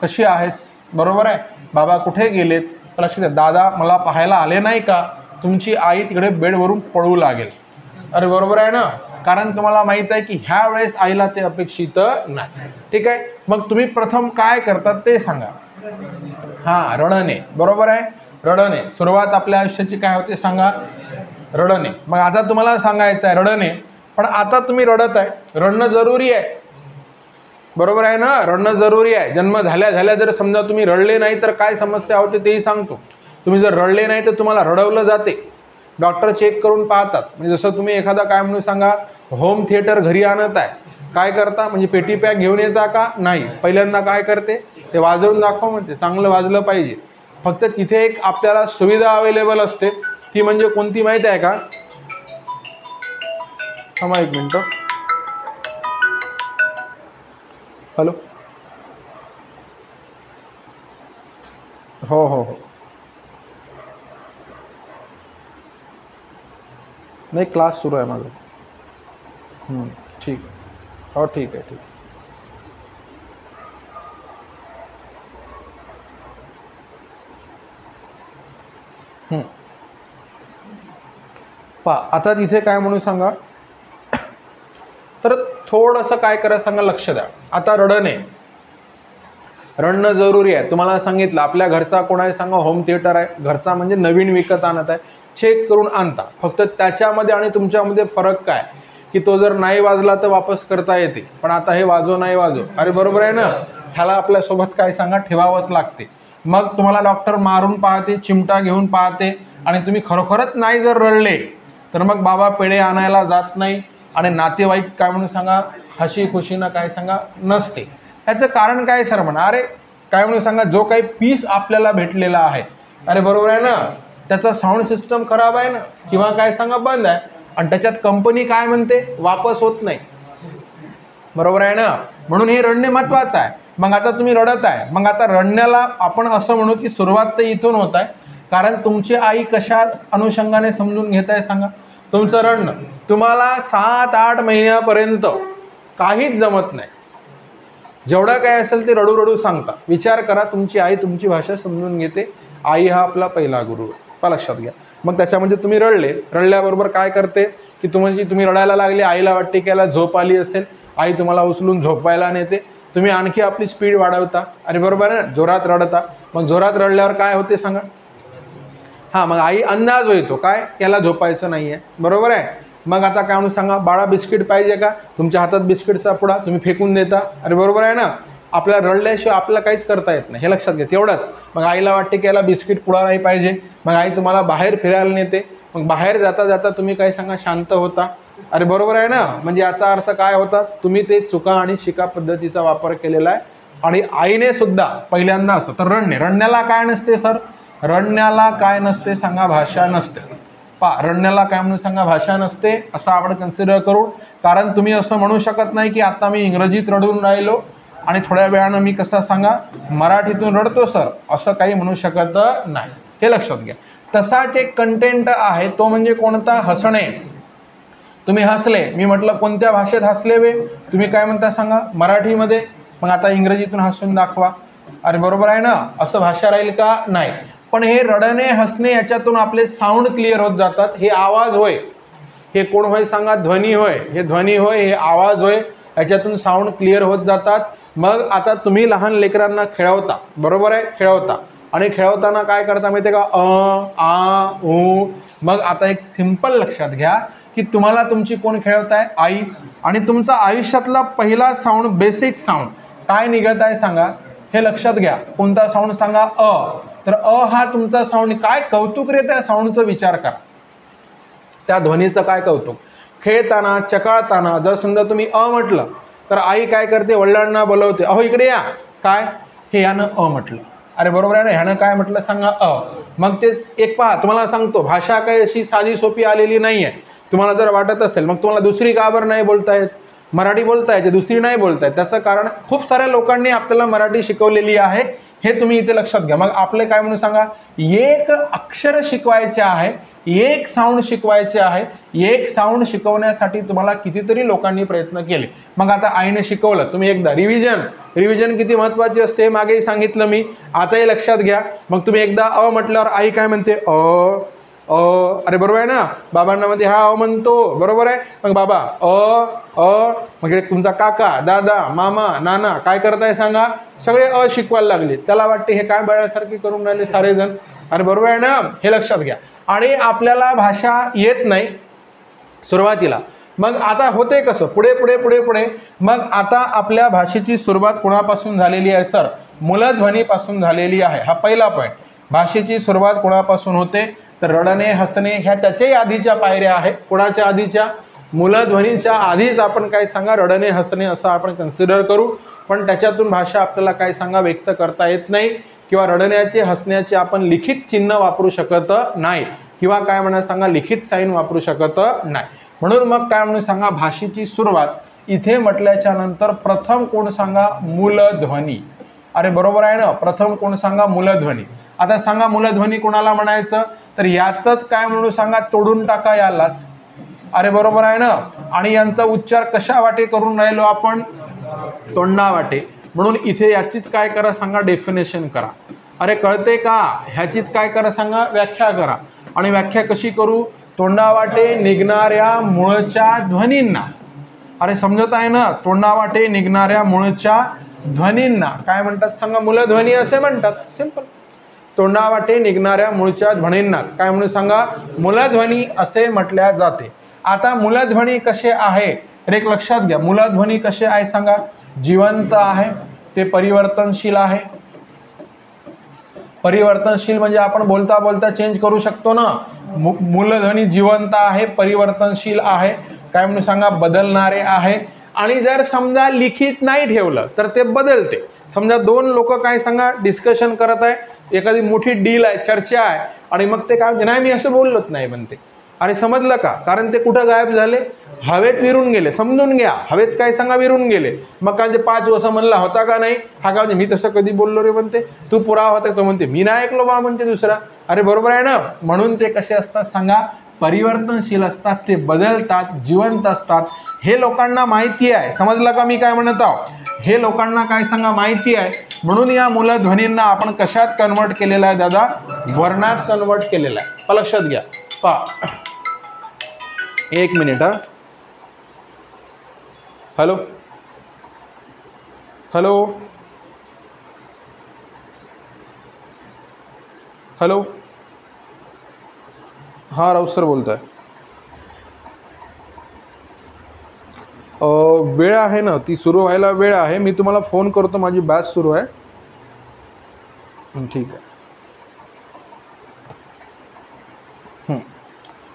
[SPEAKER 1] कशी आहेस, बरोबर आहे, बाबा कुठे गेलेत, लक्ष द्या, दादा मला पाहायला आले नाही का, तुमची आई तिकडे बेडवरून पळू लागेल. अरे बरोबर आहे ना, कारण तुम्हाला माहित आहे की ह्या वेळेस आईला ते अपेक्षित नाही. ठीक आहे. मग तुम्ही प्रथम काय करतात ते सांगा. हां, रडणे. बरोबर आहे, रडणे. सुरुवात आपल्या आयुष्याची काय होते सांगा, रडणे. मग आता तुम्हाला सांगायचं आहे रडणे, पण आता तुम्ही रडत आहे, रडणं जरुरी आहे. बरोबर आहे ना, रडणं जरुरी आहे. जन्म झाल्या झाल्या जर समजा तुम्ही रडले नाही तर काय समस्या होते तेही सांगतो. तुम्ही जर रडले नाही तर तुम्हाला रडवलं जाते, डॉक्टर चेक करून पाहतात. म्हणजे जसं तुम्ही एखादा काय म्हणून सांगा होम थिएटर घरी आणत आहे, काय करता, म्हणजे पेटी पॅक घेऊन येता का, नाही, पहिल्यांदा काय करते ते वाजवून दाखव म्हणते, चांगलं वाजलं पाहिजे. फक्त तिथे एक आपल्याला सुविधा अवेलेबल असते, ती म्हणजे कोणती माहीत आहे का, थांबा एक मिनटं. हॅलो, हो हो हो, नाही क्लास सुरू आहे माझा. ठीक, हो ठीक आहे, ठीक. पहा, आता तिथे काय म्हणून सांगा, तर थोडंसं काय करा सांगा, लक्ष द्या. आता रडणे, रडणं जरुरी आहे. तुम्हाला सांगितलं आपल्या घरचा कोण आहे सांगा, होम थिएटर आहे. घरचा म्हणजे नवीन विकत आणत आहे, चेक करून आणता. फक्त त्याच्यामध्ये आणि तुमच्यामध्ये फरक काय की तो जर नाही वाजला तर वापस करता येते, पण आता हे वाजो नाही वाजो, अरे बरोबर आहे ना, ह्याला आपल्यासोबत काय सांगा ठेवावंच लागते. मग तुम्हाला डॉक्टर मारून पाहते, चिमटा घेऊन पाहते, आणि तुम्ही खरोखरच नाही जर रडले तर मग बाबा पेढे आणायला जात नाही, आणि नातेवाईक काय म्हणून सांगा हशी खुशीनं काय सांगा नसते. ह्याचं कारण काय सर म्हणा, अरे काय म्हणून सांगा जो काही पीस आपल्याला भेटलेला आहे, अरे बरोबर आहे ना, त्याचा साऊंड सिस्टम खराब आहे ना, किंवा काय सांगा बंद आहे, आणि त्याच्यात कंपनी काय म्हणते वापस होत नाही. बरोबर आहे ना, म्हणून हे रडणे महत्त्वाचं आहे. मग आता तुम्ही रडत आहे, मग आता रडण्याला आपण असं म्हणू की सुरुवात तर इथून होत आहे, कारण तुमची आई कशा अनुषंगाने समजून घेत आहे सांगा. तुमचं रडणं तुम्हाला 7-8 महिन्यापर्यंत काहीच जमत नाही, जेवढं काय असेल ते रडू रडू सांगता. विचार करा, तुमची आई तुमची भाषा समजून घेते. आई हा आपला पहिला गुरु, लक्षात घ्या. मग त्याच्यामध्ये तुम्ही रडले, रडल्याबरोबर काय करते की तुम्ही रडायला लागले, आईला वाटते की याला झोप आली असेल, आई तुम्हाला उचलून झोपवायला नेते, तुम्ही आणखी आपली स्पीड वाढवता, अरे बरोबर आहे ना, जोरात रडता. मग जोरात रडल्यावर काय होते सांगा? हां, मग आई अंदाज येतो काय, याला झोपायचं नाही आहे, बरोबर आहे. मग आता काय म्हणून सांगा, बाळा बिस्किट पाहिजे का, तुमच्या हातात बिस्किटचा पुडा तुम्ही फेकून देता, अरे बरोबर आहे ना. आपल्याला रडल्याशिवाय आपल्याला काहीच करता येत नाही, हे लक्षात घ्या. तेवढंच मग आईला वाटते की याला बिस्किट पुडा नाही पाहिजे, मग आई तुम्हाला बाहेर फिरायला नेते. मग बाहेर जाता जाता तुम्ही काय सांगा, शांत होता, अरे बरोबर आहे ना. म्हणजे याचा अर्थ काय होता, तुम्ही ते चुका आणि शिका पद्धतीचा वापर केलेला आहे. आणि आईने सुद्धा पहिल्यांदा असं तर रडण्याला काय नसते सर, रडण्याला काय नसते सांगा, भाषा नसते. रडण्याला काय म्हणून सांगा, भाषा नसते, असं आपण कन्सिडर करू. कारण तुम्ही असं म्हणू शकत नाही की आता मी इंग्रजीत रडून राहिलो आणि थोड्या वेळानं मी कसं सांगा मराठीतून रडतो सर, असं काही म्हणू शकत नाही, हे लक्षात घ्या. तसाच एक कंटेंट आहे, तो म्हणजे कोणता, हसणे. तुम्ही हसले, मी म्हटलं कोणत्या भाषेत हसले वे, तुम्ही काय म्हणता सांगा, मराठीमध्ये. मग आता इंग्रजीतून हसून दाखवा, अरे बरोबर आहे ना, असं भाषा राहील का, नाही. पण हे रडणे हसणे याच्यातून आपले साऊंड क्लिअर होत जातात. हे आवाज होय, हे कोण होय सांगा, ध्वनी होय, हे ध्वनी होय, हे आवाज होय, याच्यातून साऊंड क्लिअर होत जातात. मग आता तुम्ही लहान लेकरांना खेळवता, बरोबर आहे, खेळवता, आणि खेळवताना काय करता माहिती आहे का, आ ऊ. मग आता एक सिंपल लक्षात घ्या की तुम्हाला तुमची कोण खेळवताय, आई. आणि तुमचा आयुष्यातला पहिला साऊंड, बेसिक साऊंड काय निघत आहे सांगा, हे लक्षात घ्या. कोणता साऊंड सांगा, अ. तर अ हा तुमचा साऊंड. काय कौतुक रे त्या साऊंडचा, विचार करा, त्या ध्वनीचं काय कौतुक. खेळताना चकाळताना जर समजा तुम्ही अ म्हटलं तर आई काय करते, वडिलांना बोलवते, अहो इकडे या, काय हे यानं अ म्हटलं, अरे बरोबर आहे ना, ह्यानं काय म्हटलं सांगा, अ. मग ते एक पहा, तुम्हाला सांगतो, भाषा काही अशी साधी सोपी आलेली नाही आहे. तुम्हाला जर वाटत असेल मग तुम्हाला दुसरी का बरं नाही बोलतायत, मराठी बोलताय ते दुसरी नाही बोलतायत, त्याचं कारण खूप साऱ्या लोकांनी आपल्याला मराठी शिकवलेली आहे, हे तुम्ही इथे लक्षात घ्या. मग आपले काय म्हणून सांगा, एक अक्षर शिकवायचे आहे, एक साऊंड शिकवायचे आहे. एक साऊंड शिकवण्यासाठी तुम्हाला कितीतरी लोकांनी प्रयत्न केले. मग आता आईने शिकवलं, तुम्ही एकदा रिव्हिजन किती महत्त्वाची असते हे मागेही सांगितलं मी, आताही लक्षात घ्या. मग तुम्ही एकदा अ म्हटल्यावर आई काय म्हणते, अ अ, अरे बरोबर आहे ना, बाबांना मध्ये हा अ म्हणतो, बरोबर आहे. मग बाबा अ, मग तुमचा काका, दादा, मामा, नाना काय करताय सांगा, सगळे अ शिकवायला लागले. त्याला वाटते हे काय बाळासारखे करून राहिले सारेजण, अरे बरोबर आहे ना, हे लक्षात घ्या. आणि आपल्याला भाषा येत नाही सुरुवातीला, मग आता होते कसं, पुढे पुढे पुढे पुढे. मग आता आपल्या भाषेची सुरुवात कोणापासून झालेली आहे सर, मूलध्वनीपासून झालेली आहे. हा पहिला पॉईंट. भाषेची सुरुवात कोणापासून होते, तर रडणे हसणे ह्या त्याच्याही आधीच्या पायऱ्या आहेत. कोणाच्या आधीच्या, मूलध्वनीच्या आधीच आपण काय सांगा, रडणे हसणे असं आपण कन्सिडर करू. पण त्याच्यातून भाषा आपल्याला काय सांगा व्यक्त करता येत नाही, किंवा रडण्याचे हसण्याचे आपण लिखित चिन्ह वापरू शकत नाही, किंवा काय म्हणा सांगा लिखित साईन वापरू शकत नाही. म्हणून मग काय म्हणून सांगा, भाषेची सुरुवात इथे म्हटल्याच्या नंतर प्रथम कोण सांगा, मूलध्वनी. अरे बरोबर आहे ना, प्रथम कोण सांगा, मूलध्वनी. आता सांगा मूलध्वनी कोणाला म्हणायचं, तर याचंच काय म्हणून सांगा, तोडून टाका यालाच, अरे बरोबर आहे ना. आणि यांचा उच्चार कशा वाटे करून राहिलो आपण, तोंडा वाटे. म्हणून इथे याचीच काय करा सांगा, डेफिनेशन करा. अरे कळते का, ह्याचीच काय करा सांगा, व्याख्या करा. आणि व्याख्या कशी करू, तोंडावाटे निघणाऱ्या मूळच्या ध्वनींना, अरे समजत आहे ना, तोंडावाटे निघणाऱ्या मूळच्या ध्वनींना काय म्हणतात सांगा, मूलध्वनी असे म्हणतात. सिंपल. तोंडावाटे निघणाऱ्या मूळच्या ध्वनींनाच काय म्हणून सांगा, मूलध्वनी असे म्हटल्या जाते. आता मूलध्वनी कसे आहे तर एक लक्षात घ्या, मूलध्वनी कसे आहे सांगा, जिवंत आहे, ते परिवर्तनशील आहे. परिवर्तनशील म्हणजे आपण बोलता बोलता चेंज करू शकतो ना. मूलध्वनी जिवंत आहे, परिवर्तनशील आहे, काय म्हणून सांगा, बदलणारे आहे. आणि जर समजा लिखित नाही ठेवलं तर ते बदलते. समजा दोन लोक काय सांगा डिस्कशन करत आहे, एखादी मोठी डील आहे, चर्चा आहे, आणि मग ते काय नाही मी असं बोललोच नाही म्हणते. अरे समजलं का, कारण ते कुठं गायब झाले, हवेत विरून गेले. समजून घ्या, हवेत काय सांगा विरून गेले. मग काय 5 वर्ष म्हणला होता का नाही, हा का म्हणजे मी तसं कधी बोललो रे म्हणते, तू पुरावा होता तो म्हणते मी नाही ऐकलो बा म्हणते दुसरा. अरे बरोबर आहे ना. म्हणून ते कसे असतात सांगा, परिवर्तनशील असतात, ते बदलतात, जिवंत असतात. हे लोकांना माहिती आहे. समजलं का मी काय म्हणत आहो, हे लोकांना काय सांगा माहिती आहे. म्हणून या मूलध्वनींना आपण कशात कन्वर्ट केलेलं आहे दादा, वर्णात कन्वर्ट केलेलं आहे. लक्षात घ्या. पहा 1 मिनिट. हॅलो हॅलो हॅलो, हां राऊत सर बोलतो आहे. वेळ आहे ना, ती सुरू व्हायला वेळ आहे. मी तुम्हाला फोन करतो, माझी बॅच सुरू आहे. ठीक आहे.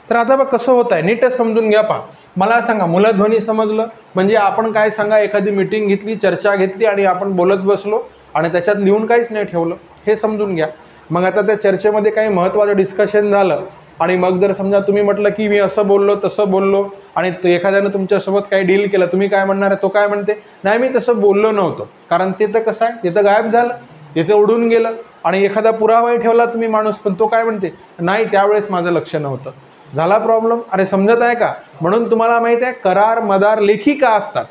[SPEAKER 1] तर आता बघ कसं होत आहे, नीटच समजून घ्या. पहा, मला सांगा, मूलध्वनी समजलं म्हणजे आपण काय सांगा, एखादी मीटिंग घेतली, चर्चा घेतली आणि आपण बोलत बसलो आणि त्याच्यात लिहून काहीच नाही ठेवलं, हे समजून घ्या. मग आता त्या चर्चेमध्ये काही महत्त्वाचं डिस्कशन झालं आणि मग जर समजा तुम्ही म्हटलं की मी असं बोललो तसं बोललो आणि एखाद्यानं तुमच्यासोबत काही डील केलं, तुम्ही काय म्हणणार आहे? तो काय म्हणते, नाही मी तसं बोललो नव्हतं. कारण ते तर कसं आहे, ते तर गायब झालं, ते तर उडून गेलं. आणि एखादा पुरावाही ठेवला तुम्ही माणूस, पण तो काय म्हणते, नाही त्यावेळेस माझं लक्ष नव्हतं. झाला प्रॉब्लेम. अरे समजत आहे का? म्हणून तुम्हाला माहिती आहे, करार मदार लेखी का असतात,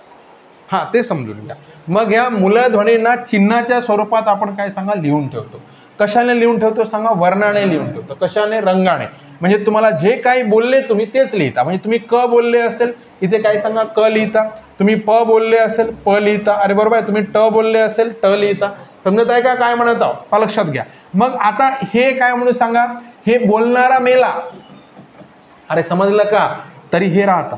[SPEAKER 1] हां ते समजून घ्या. मग ह्या मूलध्वनींना चिन्हाच्या स्वरूपात आपण काय सांगा, लिहून ठेवतो. कशाने लिहून ठेवतो सांगा? वर्णाने लिहून ठेवतो. कशाने? रंगाने. म्हणजे तुम्हाला जे काही बोलले तुम्ही तेच लिहिता. म्हणजे तुम्ही क बोलले असेल, इथे काय सांगा, क लिहिता. तुम्ही प बोलले असेल, प लिहिता. अरे बरोबर आहे. तुम्ही ट बोलले असेल, ट लिहिता. समजत आहे का काय म्हणत आहो? हा लक्षात घ्या. मग आता हे काय म्हणून सांगा, हे बोलणारा मेला. अरे समजलं का? तरी हे राहतं.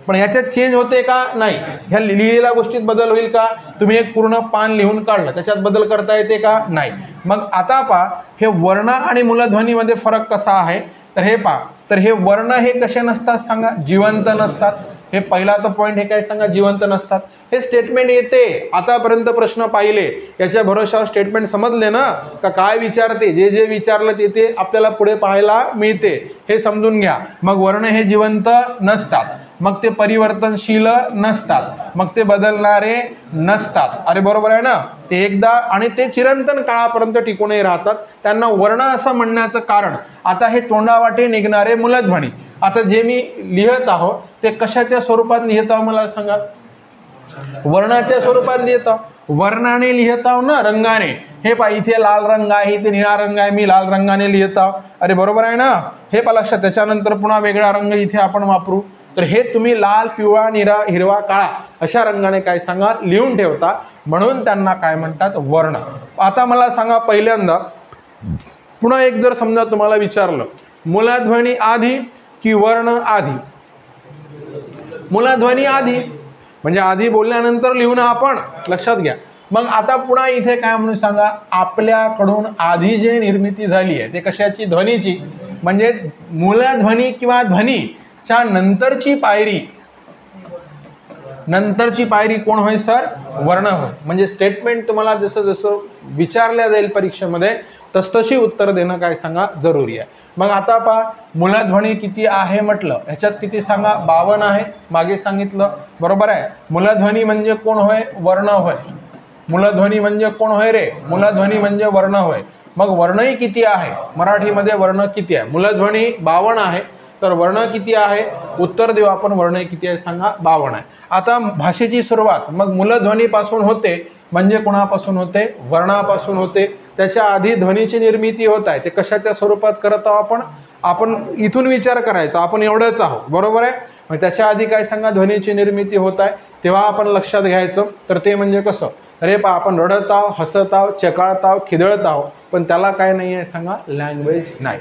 [SPEAKER 1] पण याच्यात चेंज होते का? नाही. ह्या लिहिलेल्या गोष्टीत बदल होईल का? तुम्ही एक पूर्ण पान लिहून काढलं, त्याच्यात बदल करता येते का? नाही. मग आता पहा, हे वर्ण आणि मूलध्वनीमध्ये फरक कसा आहे, तर हे पहा. तर हे वर्ण हे कसे नसतात सांगा? जिवंत नसतात. हे पहिला तर पॉईंट, हे काय सांगा, जिवंत नसतात. हे स्टेटमेंट येते. आतापर्यंत प्रश्न पाहिले, याच्या भरोशावर स्टेटमेंट समजले ना, का काय विचारते, जे जे विचारलं ते आपल्याला पुढे पाहायला मिळते, हे समजून घ्या. मग वर्ण हे जिवंत नसतात, मग ते परिवर्तनशील नसतात, मग ते बदलणारे नसतात. अरे बरोबर आहे ना? ते एकदा आणि ते चिरंतन काळापर्यंत टिकूनही राहतात. त्यांना वर्ण असं म्हणण्याचं कारण, आता हे तोंडावाटे निघणारे मूलध्वनी, आता जे मी लिहित आहो ते कशाच्या स्वरूपात लिहित आहो मला सांगा? वर्णाच्या स्वरूपात लिहित आहो. वर्णाने लिहित आहो ना, रंगाने. हे पहा, इथे लाल रंग आहे, इथे निळा रंग आहे, मी लाल रंगाने लिहित आहो. अरे बरोबर आहे ना? हे पहा लक्षात. त्याच्यानंतर पुन्हा वेगळा रंग इथे आपण वापरू. तर हे तुम्ही लाल, पिवळा, निळा, हिरवा, काळा अशा रंगाने काय सांगा, लिहून ठेवता. म्हणून त्यांना काय म्हणतात? वर्ण. आता मला सांगा पहिल्यांदा, पुन्हा एक जर समजा तुम्हाला विचारलं, मूलध्वनी आधी की वर्ण आधी? मूलध्वनी आधी, म्हणजे आधी बोलल्यानंतर लिहून आपण, लक्षात घ्या. मग आता पुन्हा इथे काय म्हणून सांगा, आपल्याकडून आधी जे निर्मिती झाली आहे ते कशाची? ध्वनीची. म्हणजे मूलध्वनी किंवा ध्वनीच्या नंतरची पायरी, नंतरची पायरी कोण होय सर? वर्ण होय. म्हणजे स्टेटमेंट तुम्हाला जसं जसं विचारल्या जाईल परीक्षेमध्ये तसतशी उत्तर देणं काय सांगा, जरुरी आहे. मग आता पहा, मूलध्वनी किती आहे म्हटलं, ह्याच्यात किती सांगा? 52 आहे. मागे सांगितलं, बरोबर आहे. मूलध्वनी म्हणजे कोण होय? वर्ण होय. मूलध्वनी म्हणजे कोण होय रे? मूलध्वनी म्हणजे वर्ण होय. मग वर्णही किती आहे? मराठीमध्ये वर्ण किती आहे? मूलध्वनी 52 आहे, तर वर्ण किती आहे? उत्तर देऊ आपण. वर्ण किती आहे सांगा? 52 आहे. आता भाषेची सुरुवात मग मूलध्वनीपासून होते, म्हणजे कोणापासून होते? वर्णापासून होते. त्याच्या आधी ध्वनीची निर्मिती होत आहे. ते कशाच्या स्वरूपात करत आहोत आपण इथून विचार करायचा, आपण एवढंच आहोत, बरोबर आहे. मग त्याच्या आधी काय सांगा, ध्वनीची निर्मिती होत आहे, तेव्हा आपण लक्षात घ्यायचं. तर ते म्हणजे कसं? अरे पहा, आपण रडत आहोत, हसत आहोत, चकाळत आहोत, खिदळत आहोत, पण त्याला काय नाही आहे सांगा? लँग्वेज नाही.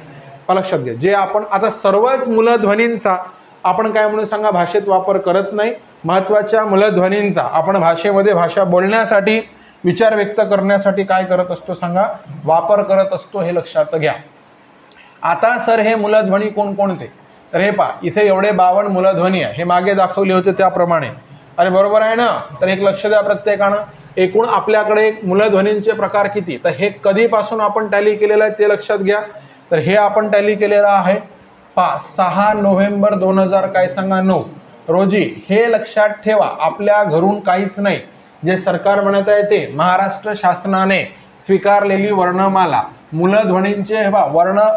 [SPEAKER 1] लक्षात घ्या. जे आपण आता सर्वच मूलध्वनींचा आपण काय म्हणून सांगा, भाषेत वापर करत नाही. महत्त्वाच्या मूलध्वनींचा आपण भाषेमध्ये, भाषा बोलण्यासाठी, विचार व्यक्त करण्यासाठी काय करत असतो सांगा? वापर करत असतो. हे लक्षात घ्या. आता सर हे मूलध्वनी कोणकोणते? तर हे पहा, इथे एवढे 52 मूलध्वनी आहे. हे मागे दाखवले होते त्याप्रमाणे. अरे बरोबर आहे ना? तर एक लक्ष द्या प्रत्येकानं. एकूण आपल्याकडे मूलध्वनींचे प्रकार किती? तर हे कधीपासून आपण टॅली केलेलं आहे ते लक्षात घ्या. तर हे आपण टॅली केलेलं आहे 6 नोव्हेंबर 2000 काय सांगा 9 रोजी. हे लक्षात ठेवा, आपल्या घरून काहीच नाही. जे सरकार म्हणत आहे ते महाराष्ट्र शासनाने स्वीकारलेली वर्णमाला, मूलध्वनींचे हे बा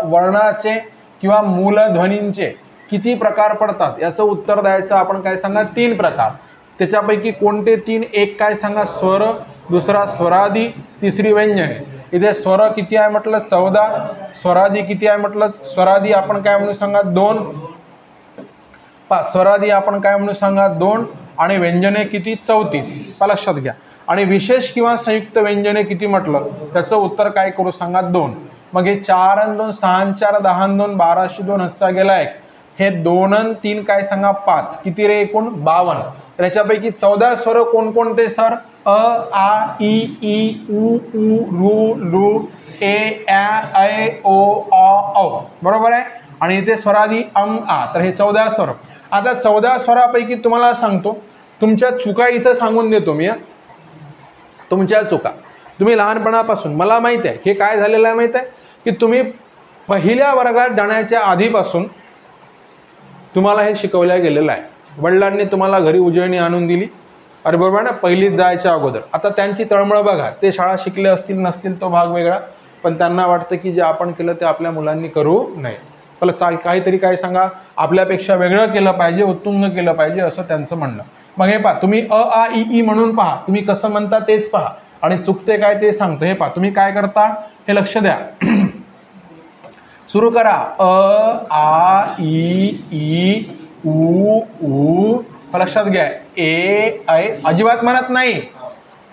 [SPEAKER 1] वर्णाचे किंवा मूलध्वनींचे किती प्रकार पडतात याचं उत्तर द्यायचं आपण. काय सांगा? 3 प्रकार. त्याच्यापैकी कोणते 3? एक काय सांगा? स्वर, दुसरा स्वरादी, तिसरी व्यंजने. इथे स्वर किती आहे म्हटलं? 14. स्वरादी किती आहे म्हटलं? स्वरादी आपण काय म्हणून सांगा? 2. स्वरादी आपण काय म्हणून सांगा? 2. आणि व्यंजने किती? 34. लक्षात घ्या. आणि विशेष किंवा संयुक्त व्यंजने किती म्हटलं त्याचं उत्तर काय करू सांगा 2. मग हे 4 आणि 2 6 आणि 4 10 आणि 2 12 2 हातचा गेला 1. हे 2 आणि 3 काय सांगा 5. किती रे एकूण 52. त्याच्यापैकी 14 स्वर कोणकोणते सर? अ आ इ ई उ ऊ रू लू ए ऐ ओ औ. बरोबर आहे. आणि इथे स्वरादी अं आ. तर हे 14 स्वर. आता 14 स्वरापैकी तुम्हाला सांगतो तुमच्या चुका इथं सांगून देतो मी. तुमच्या चुका तुम्ही लहानपणापासून मला माहिती आहे हे काय झालेलं आहे माहिती आहे की तुम्ही पहिल्या वर्गात जाण्याच्या आधीपासून तुम्हाला हे शिकवलं गेलेलं आहे. वडिलांनी तुम्हाला घरी उजळणी आणून दिली. अरे बरोबर ना, पहिलीत जायच्या अगोदर. आता त्यांची तळमळ बघा. ते शाळा शिकले असतील नसतील तो भाग वेगळा, पण त्यांना वाटतं की जे आपण केलं ते आपल्या मुलांनी करू नये. मला काहीतरी काय सांगा आपल्यापेक्षा वेगळं केलं पाहिजे, उत्तुंग केलं पाहिजे असं त्यांचं म्हणणं. मग हे पहा तुम्ही अ आ इ ई म्हणून पहा. तुम्ही कसं म्हणता तेच पहा आणि चुकते काय ते सांगतो. हे पहा तुम्ही काय करता हे लक्ष द्या. सुरू करा. अ आ इ ई उ ऊ. लक्षात घ्या ए ऐ अजिबात म्हणत नाही.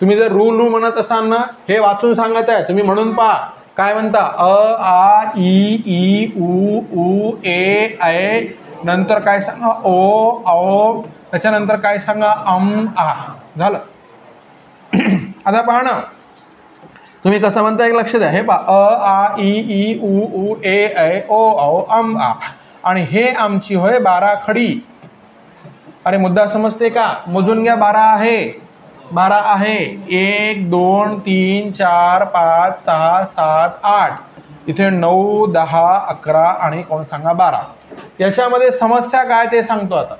[SPEAKER 1] तुम्ही जर रू लू म्हणत असाल ना हे वाचून सांगत आहे तुम्ही म्हणून पहा. काय म्हणता? अ आ इ ई उ ऊ ए ऐ. नंतर काय सांगा ओ औ. त्याच्यानंतर काय सांगा अम आ. झालं. आता पहा ना तुम्ही कसं म्हणता एक लक्ष द्या. हे पहा अ आ इ ई उ ऊ ए ऐ ओ औ अम आ. आणि हे आमची होय 12 खडी. अरे मुद्दा समजते का? मोजून घ्या. 12 आहे. 12 आहे. 1 2 3 4 5 6 7 8. इथे 9 10 11 आणि कोण सांगा 12. याच्यामध्ये समस्या काय ते सांगतो. आता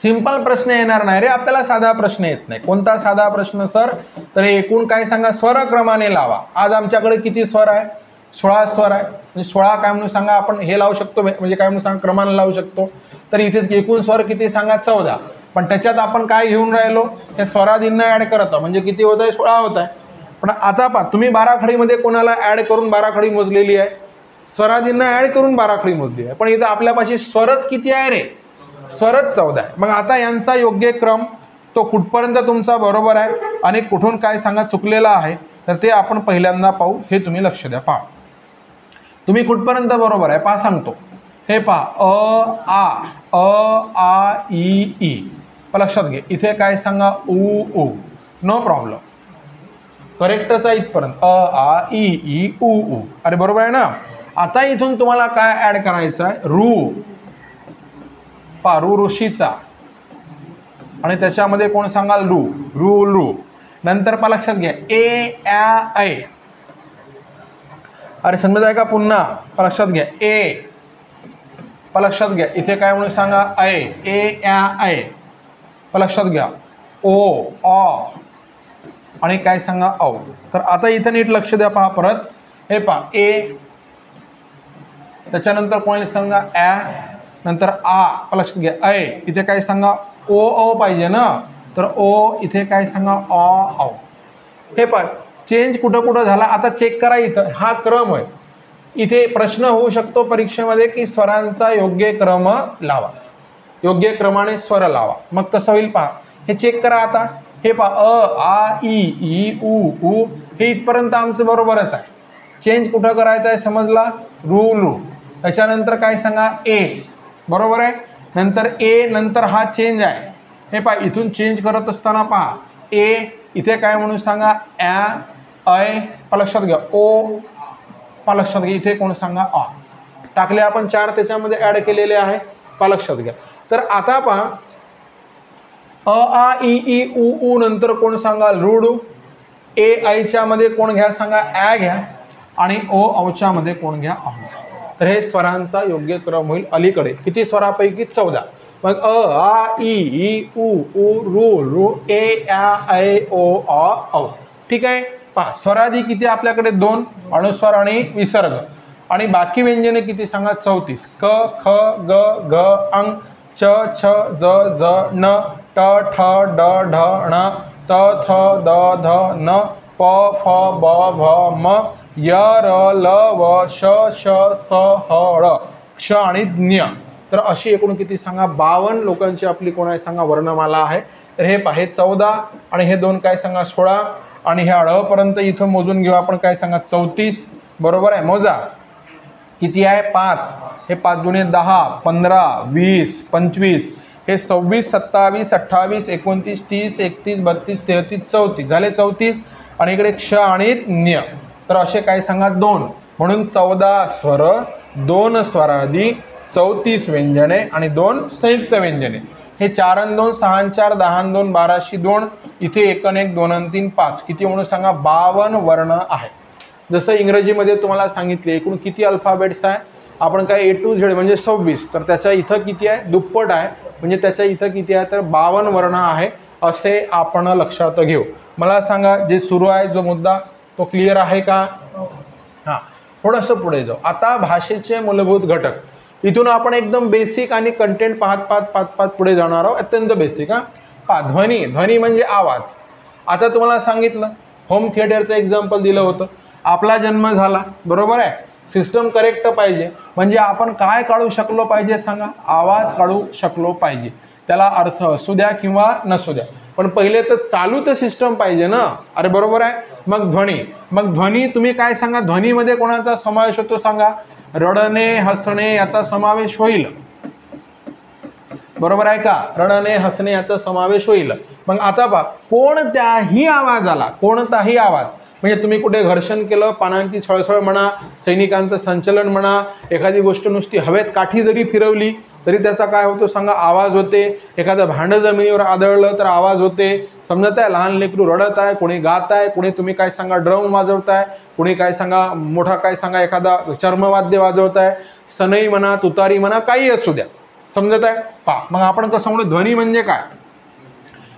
[SPEAKER 1] सिंपल प्रश्न येणार नाही रे आपल्याला, साधा प्रश्न येत नाही. कोणता साधा प्रश्न सर? तर एकूण काय सांगा स्वरक्रमाने लावा. आज आमच्याकडे किती स्वर आहे? 16 स्वर आहे. म्हणजे 16 काय म्हणून सांगा आपण हे लावू शकतो म्हणजे काय म्हणून सांगा क्रमाने लावू शकतो. तर इथेच एकूण स्वर किती सांगा 14. पण त्याच्यात आपण काय घेऊन राहिलो हे स्वरादींना ऍड करत आहोत म्हणजे किती होत आहे 16 होत आहे. पण आता पहा तुम्ही 12 खडीमध्ये कोणाला ऍड करून 12 खडी मोजलेली आहे? स्वरादींना ऍड करून 12 खडी मोजली आहे. पण इथं आपल्यापाशी स्वरच किती आहे रे? स्वरच 14 आहे. मग आता यांचा योग्य क्रम तो कुठपर्यंत तुमचा बरोबर आहे आणि कुठून काय सांगा चुकलेला आहे तर ते आपण पहिल्यांदा पाहू. हे तुम्ही लक्ष द्या. पहा तुम्ही कुठपर्यंत बरोबर आहे पहा सांगतो. हे पहा अ आ इ ई. लक्षात घे इथे काय सांगा उ ऊ. No problem. करेक्टच आहे इथपर्यंत अ आ इ ई उ ऊ. अरे बरोबर आहे ना. आता इथून तुम्हाला काय ऍड करायचं आहे? रू. पा रू ऋषीचा आणि त्याच्यामध्ये कोण सांगाल रू रू रू. नंतर पा लक्षात घ्या ए आ ऐ. अरे समजत आहे का? पुन्हा लक्षात घ्या ए. लक्षात घ्या इथे काय म्हणून सांगा ऐ ए आ ऐ. लक्षात घ्या ओ अ आणि काय सांगा औ. तर आता इथे नीट लक्ष द्या. पहा परत. हे पहा ए. त्याच्यानंतर कोणी सांगा ॲ. नंतर आ. लक्षात घ्या ऐ. इथे काय सांगा ओ औ पाहिजे ना. तर ओ इथे काय सांगा अ औ. हे पहा चेंज कुठं कुठं झाला आता चेक करा. इथं हा क्रम आहे. इथे प्रश्न होऊ शकतो परीक्षेमध्ये की स्वरांचा योग्य क्रम लावा. योग्य क्रमाने स्वर लावा. मग कसं होईल पहा. हे चेक करा आता. हे पहा अ आ इ ई उ ऊ. हे इथपर्यंत आमचं बरोबरच आहे. चेंज कुठं करायचं आहे समजला? रू लू. त्याच्यानंतर काय सांगा ए. बरोबर आहे. नंतर ए नंतर हा चेंज आहे. हे पहा इथून चेंज करत असताना पहा ए इथे काय म्हणून सांगा ॲ ऐ. लक्षात घ्या ओ. लक्षात घ्या इथे कोण सांगा आ. टाकले आपण 4 त्याच्यामध्ये ऍड केलेले आहे. लक्षात घ्या. तर आता पहा अ आ इ ई उ ऊ नंतर कोण सांगा रूडू. ए आयच्या मध्ये कोण घ्या सांगा ॲ घ्या आणि ओ औच्या मध्ये कोण घ्या आ. तर हे स्वरांचा योग्य क्रम होईल अलीकडे. किती स्वरापैकी 14. मग अ आ इ ई उ ऊ रू रू ए आ ऐ ओ अ औ. ठीक आहे. पहा स्वरादी किती आपल्याकडे 2 अनुस्वार आणि विसर्ग आणि बाकी व्यंजने किती सांगा 34. क ख ग घ अंग च छ ज ज न ट ठ ड ढ ण त थ द ध न प फ ब भ म य र ल व श श स ह ळ क्ष आणि ज्ञ. तर अशी एकूण किती सांगा 52 लोकांची आपली कोण आहे सांगा वर्णमाला आहे. तर हे पहा, हे 14 आणि हे 2 काय सांगा 16 आणि हे ळपर्यंत इथं मोजून घेऊ आपण, काय सांगा 34. बरोबर आहे, मोजा किती आहे 5, हे 5 दुणे 10, 15, 20, 25, हे 26, 27, 28, 29, 30, 31, 32, 33, 34 झाले 34 आणि इकडे क्ष आणि न्य, तर असे काय सांगा 2, म्हणून 14 स्वर, 2 स्वरादी, 34 व्यंजने आणि 2 संयुक्त व्यंजने. हे 4 आणि 2 6 आणि 4 10 आणि 2 12शी 2, इथे 1 आणि 1 2 आणि 3 5, किती म्हणून सांगा 52 वर्ण आहे. जसं इंग्रजीमध्ये तुम्हाला सांगितले एकूण किती अल्फाबेट्स आहे, आपण काय A to Z म्हणजे 26, तर त्याच्या इथं किती आहे दुप्पट आहे, म्हणजे त्याच्या इथं किती आहे तर 52 वर्ण आहे, असे आपण लक्षात घेऊ. मला सांगा जे सुरू आहे जो मुद्दा तो क्लिअर आहे का? हां, थोडंसं पुढे जाऊ. आता भाषेचे मूलभूत घटक, इथून आपण एकदम बेसिक आणि कंटेंट पाहत पुढे जाणार आहोत. अत्यंत बेसिक. हा ध्वनी, ध्वनी म्हणजे आवाज. आता तुम्हाला सांगितलं होम थिएटरचं एक्झाम्पल दिलं होतं. आपला जन्म झाला, बरोबर आहे, सिस्टम करेक्ट पाहिजे, म्हणजे आपण काय काढू शकलो पाहिजे सांगा, आवाज काढू शकलो पाहिजे. त्याला अर्थ असू द्या किंवा नसू द्या, पण पहिले तर चालू तर सिस्टम पाहिजे ना. अरे बरोबर आहे. मग ध्वनी, मग ध्वनी तुम्ही काय सांगा, ध्वनीमध्ये कोणाचा समावेश होतो सांगा, रडणे हसणे याचा समावेश होईल. बरोबर आहे का? रडणे हसणे याचा समावेश होईल. मग आता पहा, कोणत्याही आवाजाला, कोणताही आवाज, म्हणजे तुम्ही कुठे घर्षण केलं, पानांची छळछळ म्हणा, सैनिकांचं संचलन म्हणा, एखादी गोष्ट नुसती हवेत काठी जरी फिरवली तरी त्याचा काय होतो सांगा, आवाज होते. एखादं भांडं जमिनीवर आदळलं तर आवाज होते. समजत आहे? लहान लेकरू रडत आहे, कोणी गात आहे, कोणी तुम्ही काय सांगा ड्रम वाजवताय, कोणी काय सांगा मोठा काय सांगा एखादा चर्मवाद्य वाजवताय, सनई म्हणा, तुतारी म्हणा, काही असू द्या. समजत आहे? पहा, मग आपण कसं म्हणू, ध्वनी म्हणजे काय,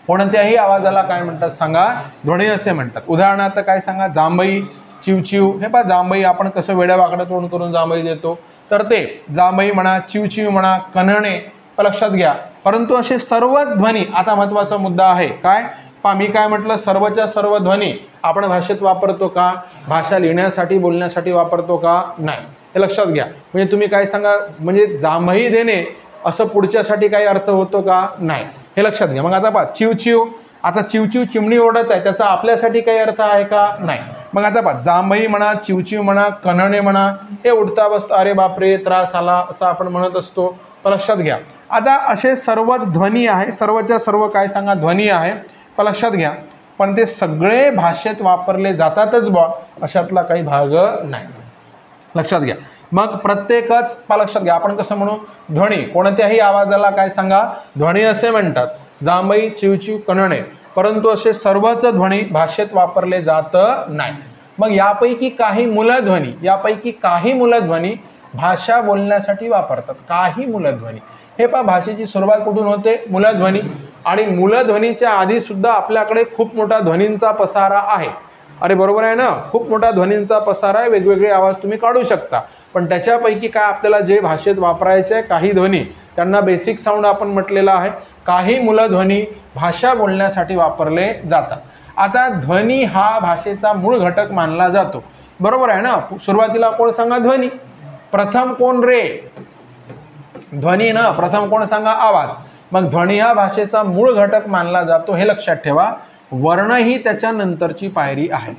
[SPEAKER 1] कोणत्याही आवाजाला काय म्हणतात सांगा, ध्वनी असे म्हणतात. उदाहरणार्थ काय सांगा, जांभई, चिवचिव. हे पहा, जांभई आपण कसं वेड्या वाकडं तोंड करून जांभई देतो, तर ते जांभई म्हणा, चिवचिव म्हणा, कणणे, लक्षात घ्या. परंतु असे सर्वच ध्वनी, आता महत्त्वाचा मुद्दा आहे काय, पहा मी काय म्हटलं, सर्वच्या सर्व ध्वनी आपण भाषेत वापरतो का, भाषा लिहिण्यासाठी बोलण्यासाठी वापरतो का, नाही. हे लक्षात घ्या. म्हणजे तुम्ही काय सांगा, म्हणजे जांभई देणे असं पुढच्यासाठी काही अर्थ होतो का, नाही. हे लक्षात घ्या. मग आता पहा, चिवचिव, आता चिवचिव चिमणी ओढत आहे, त्याचा आपल्यासाठी काही अर्थ आहे का, नाही. मग आता पहा, जांभई म्हणा, चिवचिव म्हणा, कणणे म्हणा, हे उठता बसता अरे बापरे त्रास आला असं आपण म्हणत असतो. तर लक्षात घ्या. आता असे सर्वच ध्वनी आहे, सर्वच्या सर्व काय सांगा ध्वनी आहे, तर लक्षात घ्या. पण ते सगळे भाषेत वापरले जातातच बा, अशातला काही भाग नाही. लक्षात घ्या. मग प्रत्येकच लक्षात घ्या, आपण कसं म्हणू, ध्वनी, कोणत्याही आवाजाला काय सांगा ध्वनी असे म्हणतात. जांभई, चिवचिव, कणणे, परंतु असे सर्वच ध्वनी भाषेत वापरले जात नाही. मग यापैकी काही मूलध्वनी, यापैकी काही मूलध्वनी भाषा बोलण्यासाठी वापरतात. काही मूलध्वनी, हे पहा भाषेची सुरुवात कुठून होते, मूलध्वनी. आणि मूलध्वनीच्या आधी सुद्धा आपल्याकडे खूप मोठा ध्वनींचा पसारा आहे. अरे बरोबर आहे ना, खूप मोठा ध्वनींचा पसारा आहे, वेगवेगळे आवाज तुम्ही काढू शकता. पण त्याच्यापैकी काय आपल्याला जे भाषेत वापरायचे आहे काही ध्वनी, त्यांना बेसिक साऊंड आपण म्हटलेला आहे. काही मूलध्वनी भाषा बोलण्यासाठी वापरले जातात. आता ध्वनी हा भाषेचा मूळ घटक मानला जातो. बरोबर आहे ना. सुरुवातीला कोण सांगा, ध्वनी. प्रथम कोण रे, ध्वनी ना, प्रथम कोण सांगा, आवाज. मग ध्वनी हा भाषेचा मूळ घटक मानला जातो, हे लक्षात ठेवा. वर्ण ही त्याच्या नंतरची पायरी आहे.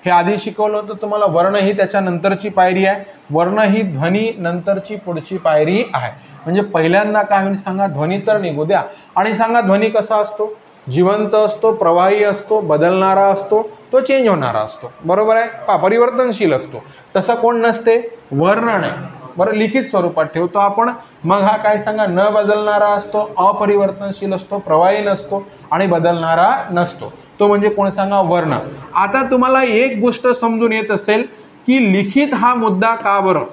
[SPEAKER 1] हे आधी शिकवलं होतं तुम्हाला, वर्ण ही त्याच्या नंतरची पायरी आहे. वर्ण ही ध्वनी नंतरची पुढची पायरी आहे. म्हणजे पहिल्यांदा काय होईल सांगा, ध्वनी तर निघू द्या. आणि सांगा ध्वनी कसा असतो, जिवंत असतो, प्रवाही असतो, बदलणारा असतो, तो चेंज होणारा असतो. बरोबर आहे, परिवर्तनशील असतो. तसं कोण नसते, वर्ण नाही. बरं, लिखित स्वरूपात ठेवतो आपण. मग हा काय सांगा, न बदलणारा असतो, अपरिवर्तनशील असतो, प्रवाही नसतो आणि बदलणारा नसतो. तो म्हणजे कोण सांगा, वर्ण. आता तुम्हाला एक गोष्ट समजून येत असेल की लिखित हा मुद्दा का बरं,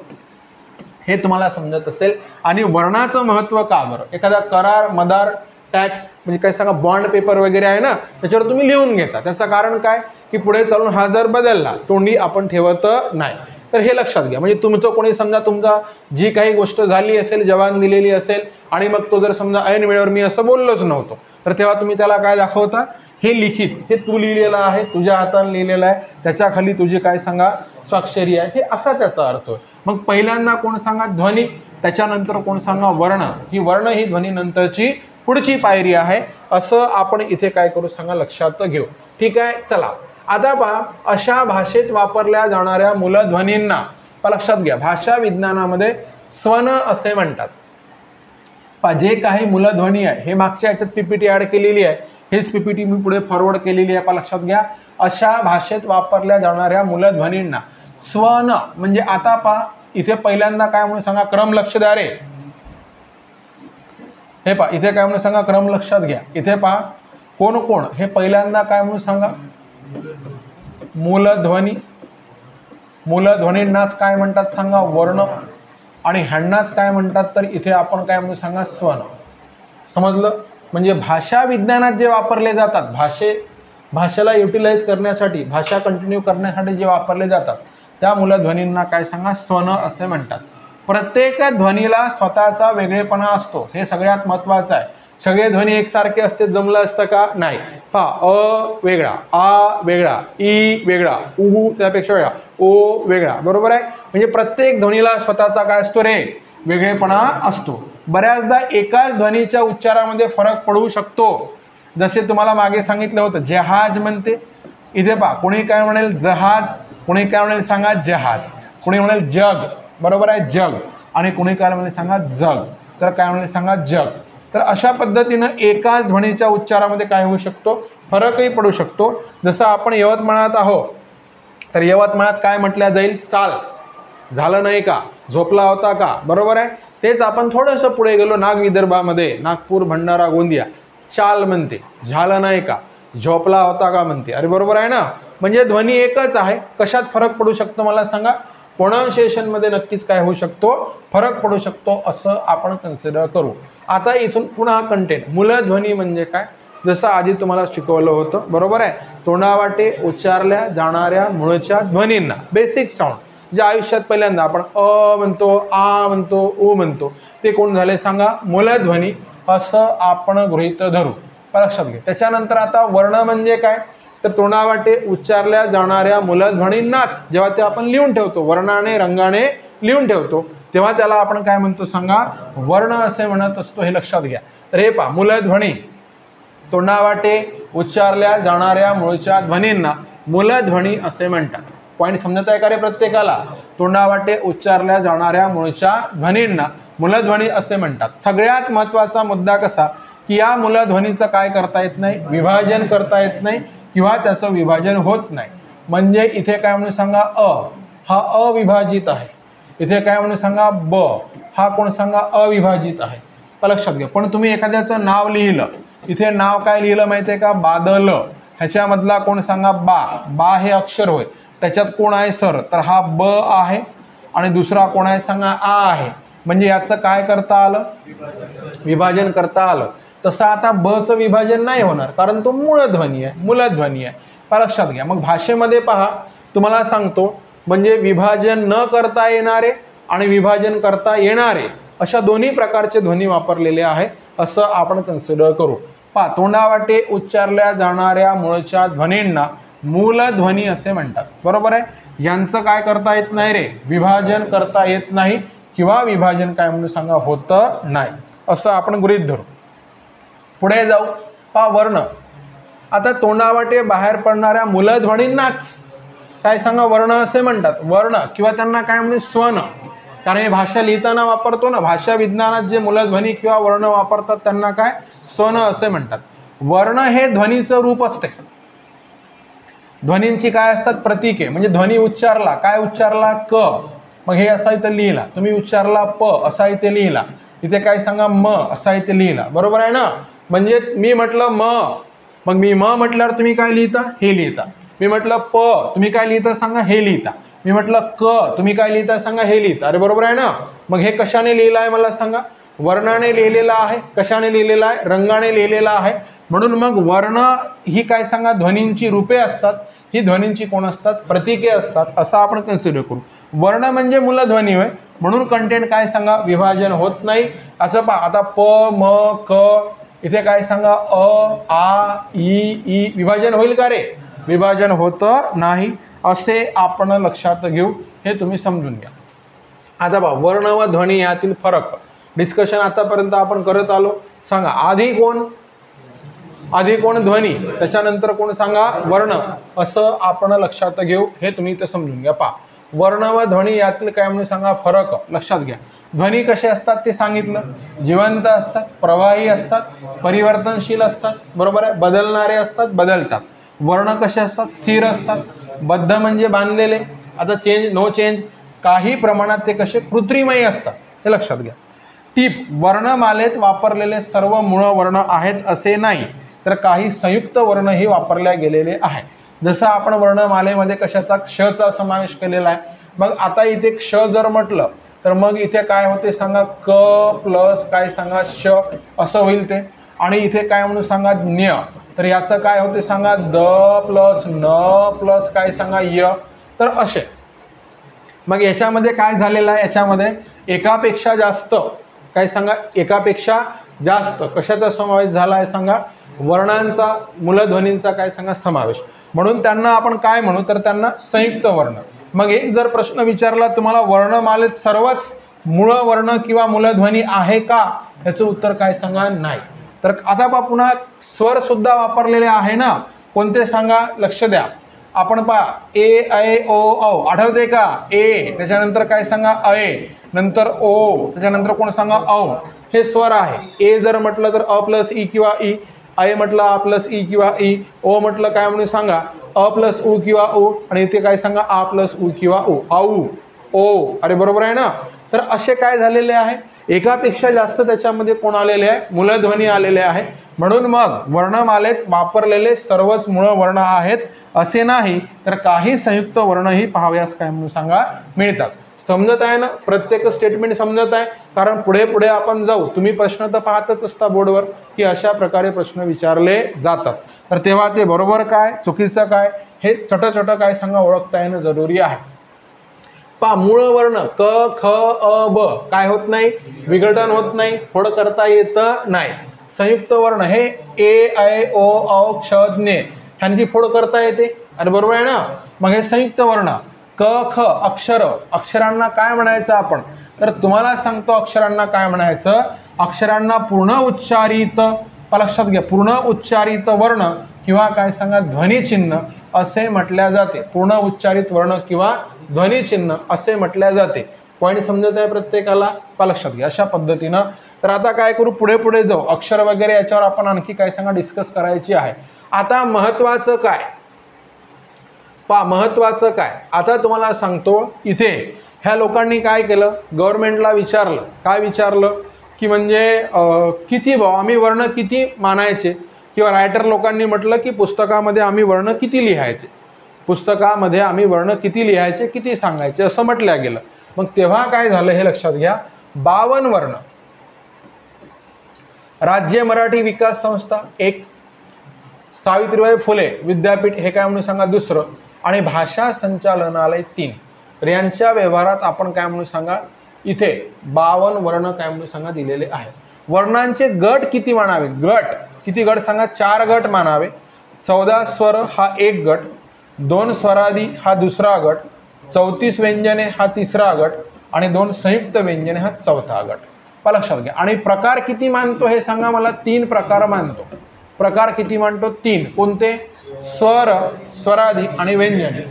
[SPEAKER 1] हे तुम्हाला समजत असेल. आणि वर्णाचं महत्त्व का बरं. एखादा करार, मदार, टॅक्स म्हणजे काय सांगा बॉन्ड पेपर वगैरे आहे ना, त्याच्यावर तुम्ही लिहून घेता. त्याचं कारण काय की पुढे चालून हा जर बदलला, तोंडी आपण ठेवत नाही. तर हे लक्षात घ्या. म्हणजे तुमचं कोणी समजा तुमचा जी काही गोष्ट झाली असेल, जबान दिलेली असेल आणि मग तो जर समजा ऐन वेळेवर मी असं बोललोच नव्हतो, तर तेव्हा तुम्ही त्याला काय दाखवता, हे लिखित, हे तू लिहिलेलं आहे, तुझ्या हाताने लिहिलेलं आहे, त्याच्या खाली तुझी काय सांगा स्वाक्षरी आहे, हे असा त्याचा अर्थ होय. मग पहिल्यांदा कोण सांगा, ध्वनी. त्याच्यानंतर कोण सांगा, वर्ण. ही वर्ण ही ध्वनी नंतरची पुढची पायरी आहे असं आपण इथे काय करू सांगा लक्षात घेऊ। ठीक आहे, चला आता पहा अशा भाषेत वापरल्या जाणाऱ्या मूलध्वनींना लक्षात घ्या भाषा विज्ञानामध्ये स्वन असे म्हणतात। जे काही मूलध्वनी आहे हे मागच्या याच्यात पीपीटी ऍड केलेली आहे, हेच पीपीटी मी पुढे फॉरवर्ड केलेली आहे। लक्षात घ्या अशा भाषेत वापरल्या जाणाऱ्या मूलध्वनींना स्वन म्हणजे आता पहा इथे पहिल्यांदा काय म्हणून सांगा क्रम लक्ष द्या रे। हे पहा इथे काय म्हणून सांगा क्रम लक्षात घ्या। इथे पहा कोण कोण हे पहिल्यांदा काय म्हणून सांगा मूलध्वनी। मूलध्वनींनाच काय म्हणतात सांगा वर्ण आणि ह्यांनाच काय म्हणतात तर इथे आपण काय म्हणून सांगा स्वन। समजलं? म्हणजे भाषा विज्ञानात जे वापरले जातात भाषेला युटिलाइज करण्यासाठी भाषा कंटिन्यू करण्यासाठी जे वापरले जातात त्या मूलध्वनींना काय सांगा स्वन असे म्हणतात। प्रत्येक ध्वनीला स्वतःचा वेगळेपणा असतो, हे सगळ्यात महत्त्वाचं आहे। सगळे ध्वनी एकसारखे असते जमलं असतं का? नाही। पहा अ वेगळा, आ वेगळा, ई वेगळा, उ त्यापेक्षा वेगळा, ओ वेगळा, बरोबर आहे। म्हणजे प्रत्येक ध्वनीला स्वतःचा काय असतो रे वेगळेपणा असतो। बऱ्याचदा एकाच ध्वनीच्या उच्चारामध्ये फरक पडू शकतो। जसे तुम्हाला मागे सांगितलं होतं जहाज म्हणते, इथे पहा कोणी काय म्हणेल जहाज, कोणी काय म्हणेल सांगा जहाज, कोणी म्हणेल जग, बरोबर आहे जग, आणि कोणी काय म्हणेल सांगा जग, तर काय म्हणेल सांगा जग। तर अशा पद्धतीनं एकाच ध्वनीच्या उच्चारामध्ये काय होऊ शकतो फरकही पडू शकतो। जसं आपण यवतमाळात आहोत तर यवतमाळात काय म्हटल्या जाईल चाल, झालं नाही का, झोपला होता का, बरोबर आहे। तेच आपण थोडंसं पुढे गेलो नाग विदर्भामध्ये नागपूर भंडारा गोंदिया चाल म्हणते, झालं नाही का, झोपला होता का म्हणते, अरे बरोबर आहे ना। म्हणजे ध्वनी एकच आहे, कशात फरक पडू शकतो मला सांगा प्रोनाउन्सिएशनमध्ये नक्कीच काय होऊ शकतो फरक पडू शकतो असं आपण कन्सिडर करू। आता इथून पुन्हा कंटेंट मूलध्वनी म्हणजे काय, जसं आधी तुम्हाला शिकवलं होतं, बरोबर आहे। तोंडावाटे उच्चारल्या जाणाऱ्या मूळच्या ध्वनींना बेसिक साऊंड जे आयुष्यात पहिल्यांदा आपण अ म्हणतो, आ म्हणतो, उ म्हणतो, ते कोण झाले सांगा मूलध्वनी असं आपण गृहीत धरू। लक्षात घ्या। त्याच्यानंतर आता वर्ण म्हणजे काय तर तोंडावाटे उच्चारल्या जाणाऱ्या मूलध्वनींनाच जेव्हा ते आपण लिहून ठेवतो वर्णाने रंगाने लिहून ठेवतो तेव्हा त्याला आपण काय म्हणतो सांगा वर्ण असे म्हणत असतो, हे लक्षात घ्या। तर हे पहा मूलध्वनी तोंडावाटे उच्चारल्या जाणाऱ्या मूळच्या ध्वनींना मूलध्वनी असे म्हणतात। पॉईंट समजत आहे का रे प्रत्येकाला? तोंडावाटे उच्चारल्या जाणाऱ्या मूळच्या ध्वनींना मूलध्वनी असे म्हणतात। सगळ्यात महत्त्वाचा मुद्दा कसा की या मूलध्वनीचं काय करता येत नाही विभाजन करता येत नाही किंवा त्याचं विभाजन होत नाही। म्हणजे इथे काय म्हणून सांगा अ हा अविभाजित आहे, इथे काय म्हणून सांगा ब हा कोण सांगा अविभाजित आहे। लक्षात घ्या। पण तुम्ही एखाद्याचं नाव लिहिलं, इथे नाव काय लिहिलं माहिती आहे का बादल, ह्याच्यामधला कोण सांगा बा, बा हे अक्षर होय, त्याच्यात कोण आहे सर तर हा ब आहे आणि दुसरा कोण आहे सांगा आ आहे। म्हणजे याचं काय करता आलं विभाजन करता आलं। तसं आता ब चं विभाजन नाही होणार कारण तो मूलध्वनी आहे, मूलध्वनी आहे। लक्षात घ्या। मग भाषेमध्ये पहा तुम्हाला सांगतो म्हणजे विभाजन न करता येणारे आणि विभाजन करता येणारे अशा दोन्ही प्रकारचे ध्वनी वापरलेले आहे असं आपण कन्सिडर करू। पहा तोंडावाटे उच्चारल्या जाणाऱ्या मूळच्या ध्वनींना मूलध्वनी असे म्हणतात, बरोबर आहे। यांचं काय करता येत नाही रे विभाजन करता येत नाही किंवा विभाजन काय म्हणून सांगा होतं नाही असं आपण गृहीत धरू। पुढे जाऊ। पहा वर्ण आता तोंडावाटे बाहेर पडणाऱ्या मूलध्वनींनाच काय सांगा वर्ण असे म्हणतात। वर्ण किंवा त्यांना काय म्हणून स्वन, कारण हे भाषा लिहिताना वापरतो ना, भाषा विज्ञानात जे मूलध्वनी किंवा वर्ण वापरतात त्यांना काय स्वन असे म्हणतात। वर्ण हे ध्वनीचं रूप असते, ध्वनींची काय असतात प्रतीके। म्हणजे ध्वनी उच्चारला काय उच्चारला क मग हे असा इथे लिहिला, तुम्ही उच्चारला प असा इथे लिहिला, इथे काय सांगा म असा इथे लिहिला, बरोबर आहे ना। म्हणजे मी म्हटलं म मग मी म म्हटल्यावर तुम्ही काय लिहिता हे लिहिता, मी म्हटलं प तुम्ही काय लिहिता सांगा हे लिहिता, मी म्हटलं क तुम्ही काय लिहिता सांगा हे लिहिता, अरे बरोबर आहे ना। मग हे कशाने लिहिलं आहे मला सांगा वर्णाने लिहिलेला आहे, कशाने लिहिलेला आहे रंगाने लिहिलेला आहे। म्हणून मग वर्ण ही काय सांगा ध्वनींची रूपे असतात, ही ध्वनींची कोण असतात प्रतीके असतात असं आपण कन्सिडर करू। वर्ण म्हणजे मूलध्वनी होय म्हणून कंटेंट काय सांगा विभाजन होत नाही असं पहा। आता प म क इथे काय सांगा अ आ ई विभाजन होईल का रे विभाजन होतं नाही असे आपण लक्षात घेऊ, हे तुम्ही समजून घ्या। आता पहा वर्ण व ध्वनी यातील फरक डिस्कशन आतापर्यंत आपण करत आलो। सांगा. आधी कोण? आधी कोण? ध्वनी. त्याच्यानंतर कोण सांगा? वर्ण. असं आपण लक्षात घेऊ. हे तुम्ही इथे समजून घ्या. पहा, वर्ण व ध्वनी यातील काय म्हणून सांगा? फरक लक्षात घ्या. ध्वनी कसे असतात ते सांगितलं. जिवंत असतात, प्रवाही असतात, परिवर्तनशील असतात, बरोबर आहे, बदलणारे असतात, बदलतात. वर्ण कसे असतात? स्थिर असतात. बद्ध म्हणजे बांधलेले. आता चेंज, नो चेंज. काही प्रमाणात ते कसे? कृत्रिमही असतात. हे लक्षात घ्या. टीप, वर्णमालेत वापरलेले सर्व मूळ वर्ण आहेत असे नाही, तर काही संयुक्त वर्णही वापरल्या गेलेले आहे. जसं आपण वर्णमालेमध्ये कशाचा? क्षचा समावेश केलेला आहे. मग आता इथे क्ष जर म्हटलं तर मग इथे काय होते सांगा? क प्लस काय सांगा? श असं होईल ते. आणि इथे काय म्हणून सांगा? ज्ञ. तर याचं काय होते सांगा? द प्लस न प्लस काय सांगा? य. तर असे. मग याच्यामध्ये काय झालेलं आहे? याच्यामध्ये एकापेक्षा जास्त काय सांगा? एकापेक्षा जास्त कशाचा समावेश झाला आहे सांगा? वर्णांचा, मूलध्वनींचा काय सांगा? समावेश. म्हणून त्यांना आपण काय म्हणू? तर त्यांना संयुक्त वर्ण. मग एक जर प्रश्न विचारला तुम्हाला, वर्णमालेत सर्वच मूळ वर्ण किंवा मूलध्वनी आहे का? याचं उत्तर काय सांगा? नाही. तर आता पहा, पुन्हा स्वर सुद्धा वापरलेले आहे ना. कोणते सांगा? लक्ष द्या. आपण पहा, ए ऐ ओ औ. आठवते का? ए, त्याच्यानंतर काय सांगा? अ, नंतर ओ, त्याच्यानंतर कोण सांगा? औ. हे स्वर आहे. ए जर म्हटलं तर अ प्लस ई किंवा ई. आय म्हटलं आ प्लस ई किंवा ई. ओ म्हटलं काय म्हणून सांगा? अ प्लस उ किंवा ओ. आणि इथे काय सांगा? आ प्लस उ किंवा ओ. आऊ, ओ. अरे बरोबर आहे ना. तर असे काय झालेले आहे? एकापेक्षा जास्त त्याच्यामध्ये कोण आलेले आहे? मूलध्वनी आलेले आहे. म्हणून मग वर्णमालेत वापरलेले सर्वच मूळ वर्ण आहेत असे नाही, तर काही संयुक्त वर्णही पाहाव्यास काय म्हणून सांगा? मिळतात. समजत आहे ना? प्रत्येक स्टेटमेंट समजत आहे. कारण पुढे पुढे आपण जाऊ. तुम्ही प्रश्न तर पाहतच असता बोर्डवर की अशा प्रकारे प्रश्न विचारले जातात. तर तेव्हा ते बरोबर काय, चुकीचं काय, हे छोटं काय सांगा? ओळखता येणं जरुरी आहे. पहा, मूळ वर्ण क ख अ ब काय होत नाही? विघटन होत नाही, फोड करता येत नाही. संयुक्त वर्ण हे ए ऐ ओ औ क्ष ज्ञ ह्यांची फोड करता येते. अरे बरोबर आहे ना. मग हे संयुक्त वर्ण क ख अक्षर, अक्षरांना काय म्हणायचं आपण? तर तुम्हाला सांगतो अक्षरांना काय म्हणायचं? अक्षरांना पूर्ण उच्चारित, लक्षात घ्या, पूर्ण उच्चारित वर्ण किंवा काय सांगा? ध्वनिचिन्ह असे म्हटल्या जाते. पूर्ण उच्चारित वर्ण किंवा ध्वनिचिन्ह असे म्हटल्या जाते. पॉईंट समजत आहे प्रत्येकाला? लक्षात घ्या. अशा पद्धतीनं. तर आता काय करू? पुढे पुढे जाऊ. अक्षर वगैरे याच्यावर आपण आणखी काय सांगा? डिस्कस करायची आहे. आता महत्वाचं काय? पहा, महत्वाचं काय? आता तुम्हाला सांगतो. इथे ह्या लोकांनी काय केलं? गव्हर्नमेंटला विचारलं. काय विचारलं? की म्हणजे किती भाऊ आम्ही वर्ण किती मानायचे? किंवा रायटर लोकांनी म्हटलं की पुस्तकामध्ये आम्ही वर्ण किती लिहायचे? पुस्तकामध्ये आम्ही वर्ण किती लिहायचे, किती सांगायचे असं म्हटलं गेलं. मग तेव्हा काय झालं हे लक्षात घ्या. 52 वर्ण. राज्य मराठी विकास संस्था एक, सावित्रीबाई फुले विद्यापीठ हे काय म्हणून सांगा? दुसरं. आणि भाषा संचालनालय 3. तर यांच्या व्यवहारात आपण काय म्हणून सांगा? इथे 52 वर्ण काय म्हणून सांगा? दिलेले आहेत. वर्णांचे गट किती मानावे? गट किती गट सांगा? 4 गट मानावे. 14 स्वर हा एक गट, 2 स्वरादी हा दुसरा गट, 34 व्यंजने हा तिसरा गट आणि 2 संयुक्त व्यंजने हा चौथा गट. लक्षात घ्या. आणि प्रकार किती मानतो हे सांगा मला? 3 प्रकार मानतो. प्रकार किती मानतो? 3. कोणते? स्वर, स्वरादी आणि व्यंजने.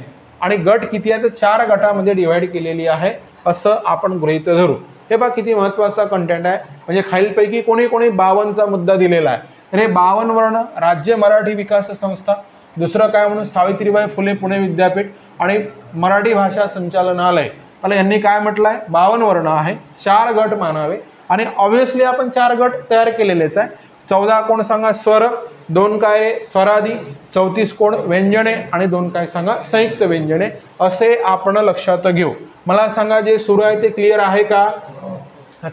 [SPEAKER 1] आणि गट किती आहे? तर 4 गटामध्ये डिवाइड केलेली आहे असं आपण गृहीत धरू. हे बघा किती महत्त्वाचा कंटेंट आहे. म्हणजे खालीलपैकी कोणी 52चा मुद्दा दिलेला आहे. तर हे 52 वर्ण राज्य मराठी विकास संस्था, दुसरं काय म्हणून? सावित्रीबाई फुले पुणे विद्यापीठ आणि मराठी भाषा संचालनालय. मला यांनी काय म्हटलं आहे? 52 वर्ण आहे, 4 गट मानावे. आणि ऑब्व्हियसली आपण 4 गट तयार केलेलेच आहे. 14 कोण सांगा? स्वर, 2 काय स्वरादी, 34 कोण? व्यंजने आणि 2 काय सांगा? संयुक्त व्यंजने. असे आपण लक्षात घेऊ. मला सांगा जे सुरू आहे ते क्लिअर आहे का?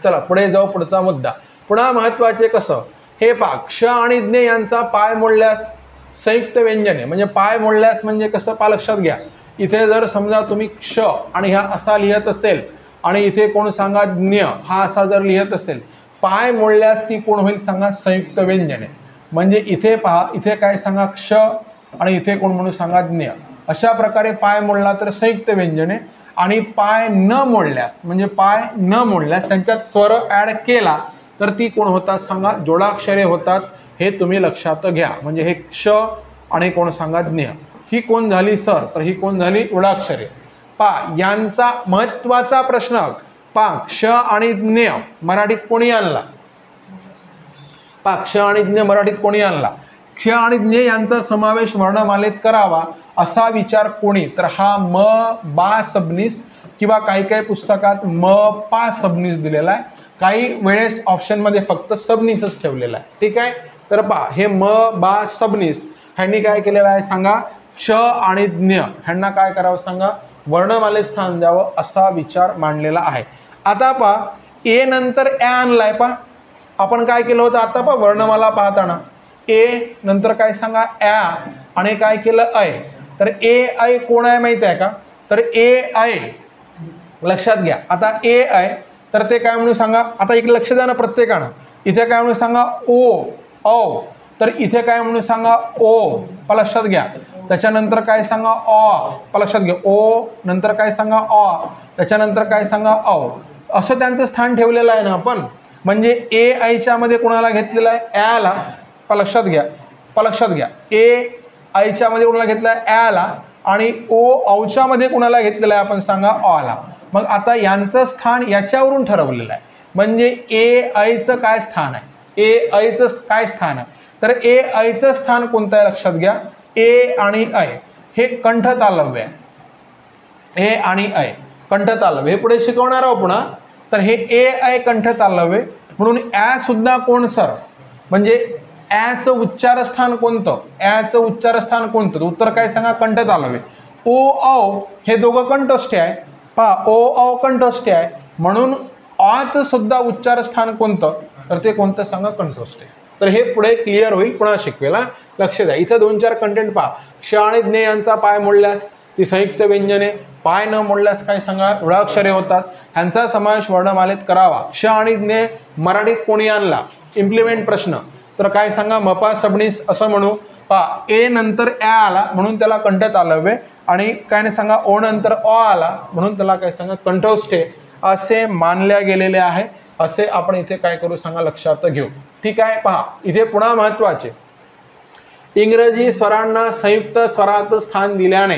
[SPEAKER 1] चला पुढे जाऊ. पुढचा मुद्दा पुन्हा महत्वाचे. कसं? हे पहा, क्ष आणि ज्ञ यांचा पाय मोडल्यास संयुक्त व्यंजने. म्हणजे पाय मोडल्यास म्हणजे कसं? लक्षात घ्या. इथे जर समजा तुम्ही क्ष आणि ह्या असा लिहत असेल आणि इथे कोण सांगा? ज्ञ हा असा जर लिहत असेल, पाय मोडल्यास ती कोण होईल सांगा? संयुक्त व्यंजने. म्हणजे इथे पहा, इथे काय सांगा? क्ष आणि इथे कोण म्हणून सांगा? ज्ञ. अशा प्रकारे पाय मोडला तर संयुक्त व्यंजने. आणि पाय न मोडल्यास म्हणजे पाय न मोडल्यास त्यांच्यात स्वर ॲड केला तर ती कोण होतात सांगा? जोडाक्षरे होतात. हे तुम्ही लक्षात घ्या. म्हणजे हे क्ष आणि कोण सांगा? ज्ञ. ही कोण झाली सर? तर ही कोण झाली? जोडाक्षरे. यांचा महत्वाचा प्रश्न क्ष आणि ज्ञ मराठीत कोणी आणला? क्ष आणि ज्ञ मराठीत कोणी आणला? क्ष आणि ज्ञ यांचा समावेश वर्णमालेत करावा असा विचार कोणी? तर हा म बा सबनीस किंवा काही काही पुस्तकात म पा सबनीस दिलेला आहे. काही वेळेस ऑप्शनमध्ये फक्त सबनीसच ठेवलेला आहे. ठीक आहे. तर हे म बा सबनीस ह्यांनी काय केलेलं आहे सांगा? क्ष आणि ज्ञ ह्यांना काय करावं सांगा? वर्णमालेत स्थान द्यावं असा विचार मांडलेला आहे. आता ए नंतर ॲ आणलाय. आपण काय केलं होतं आता वर्णमाला पाहताना ए नंतर काय सांगा? ॲ आणि काय केलं? ऐ. तर ए ऐ कोण आहे माहिती आहे का? तर ए ऐ लक्षात घ्या. आता ए ऐ तर ते काय म्हणून सांगा? आता इकडे लक्ष द्या ना प्रत्येकानं. इथे काय म्हणून सांगा? ओ औ. तर इथे काय म्हणून सांगा? ओ. लक्षात घ्या. त्याच्यानंतर काय सांगा? ऑ. लक्षात घ्या. ओ नंतर काय सांगा? ऑ. त्याच्यानंतर काय सांगा? औ. असं त्यांचं स्थान ठेवलेलं आहे ना आपण. म्हणजे ए आयच्या मध्ये कोणाला घेतलेला आहे? ॲला. लक्षात घ्या. लक्षात घ्या. ए आयच्या मध्ये कोणाला घेतला आहे? ॲला. आणि ओ औच्या मध्ये कोणाला घेतलेला आहे आपण सांगा? ऑला. मग आता यांचं स्थान याच्यावरून ठरवलेलं आहे. म्हणजे ए आयचं काय स्थान आहे? ए आयचं काय स्थान आहे? तर ए आयचं स्थान कोणतं आहे? लक्षात घ्या. ए आणि ऐ हे कंठ तालव्य आहे. ए आणि ऐ कंठ तालव्य हे पुढे शिकवणार आहोत पुन्हा. तर हे ए ऐ कंठ तालव्य म्हणून ॲ सुद्धा कोण सर? म्हणजे ॲचं उच्चारस्थान कोणतं? ॲचं उच्चारस्थान कोणतं? उत्तर काय सांगा? कंठ तालव्य. ओ औ हे दोघं कंठस्थी आहे. ओ औ कंठस्थी आहे म्हणून ऑचं सुद्धा उच्चारस्थान कोणतं? तर ते कोणतं सांगा? कंठस्थी. तर हे पुढे क्लिअर होईल. पुन्हा शिकवेल. लक्ष द्या. इथं 2-4 कंटेंट क्ष आणि ज्ञ यांचा पाय मोडल्यास ती संयुक्त व्यंजने, पाय न मोडल्यास काय सांगा? जोडाक्षरे होतात. ह्यांचा समावेश वर्णमालेत करावा. क्ष आणि ज्ञ मराठीत कोणी आणला? इम्प्लिमेंट प्रश्न. तर काय सांगा? मपा सबनीस असं म्हणू. ए नंतर ॲ आला म्हणून त्याला कंठ तालव्य आणि काय नाही सांगा? ओ नंतर ऑ आला म्हणून त्याला काय सांगा? कंठस्थी असे मानल्या गेलेले आहे. असे आपण इथे काय करू सांगा? लक्षात घेऊ. ठीक आहे. इथे पुन्हा महत्वाचे इंग्रजी स्वरांना संयुक्त स्वरात स्थान दिल्याने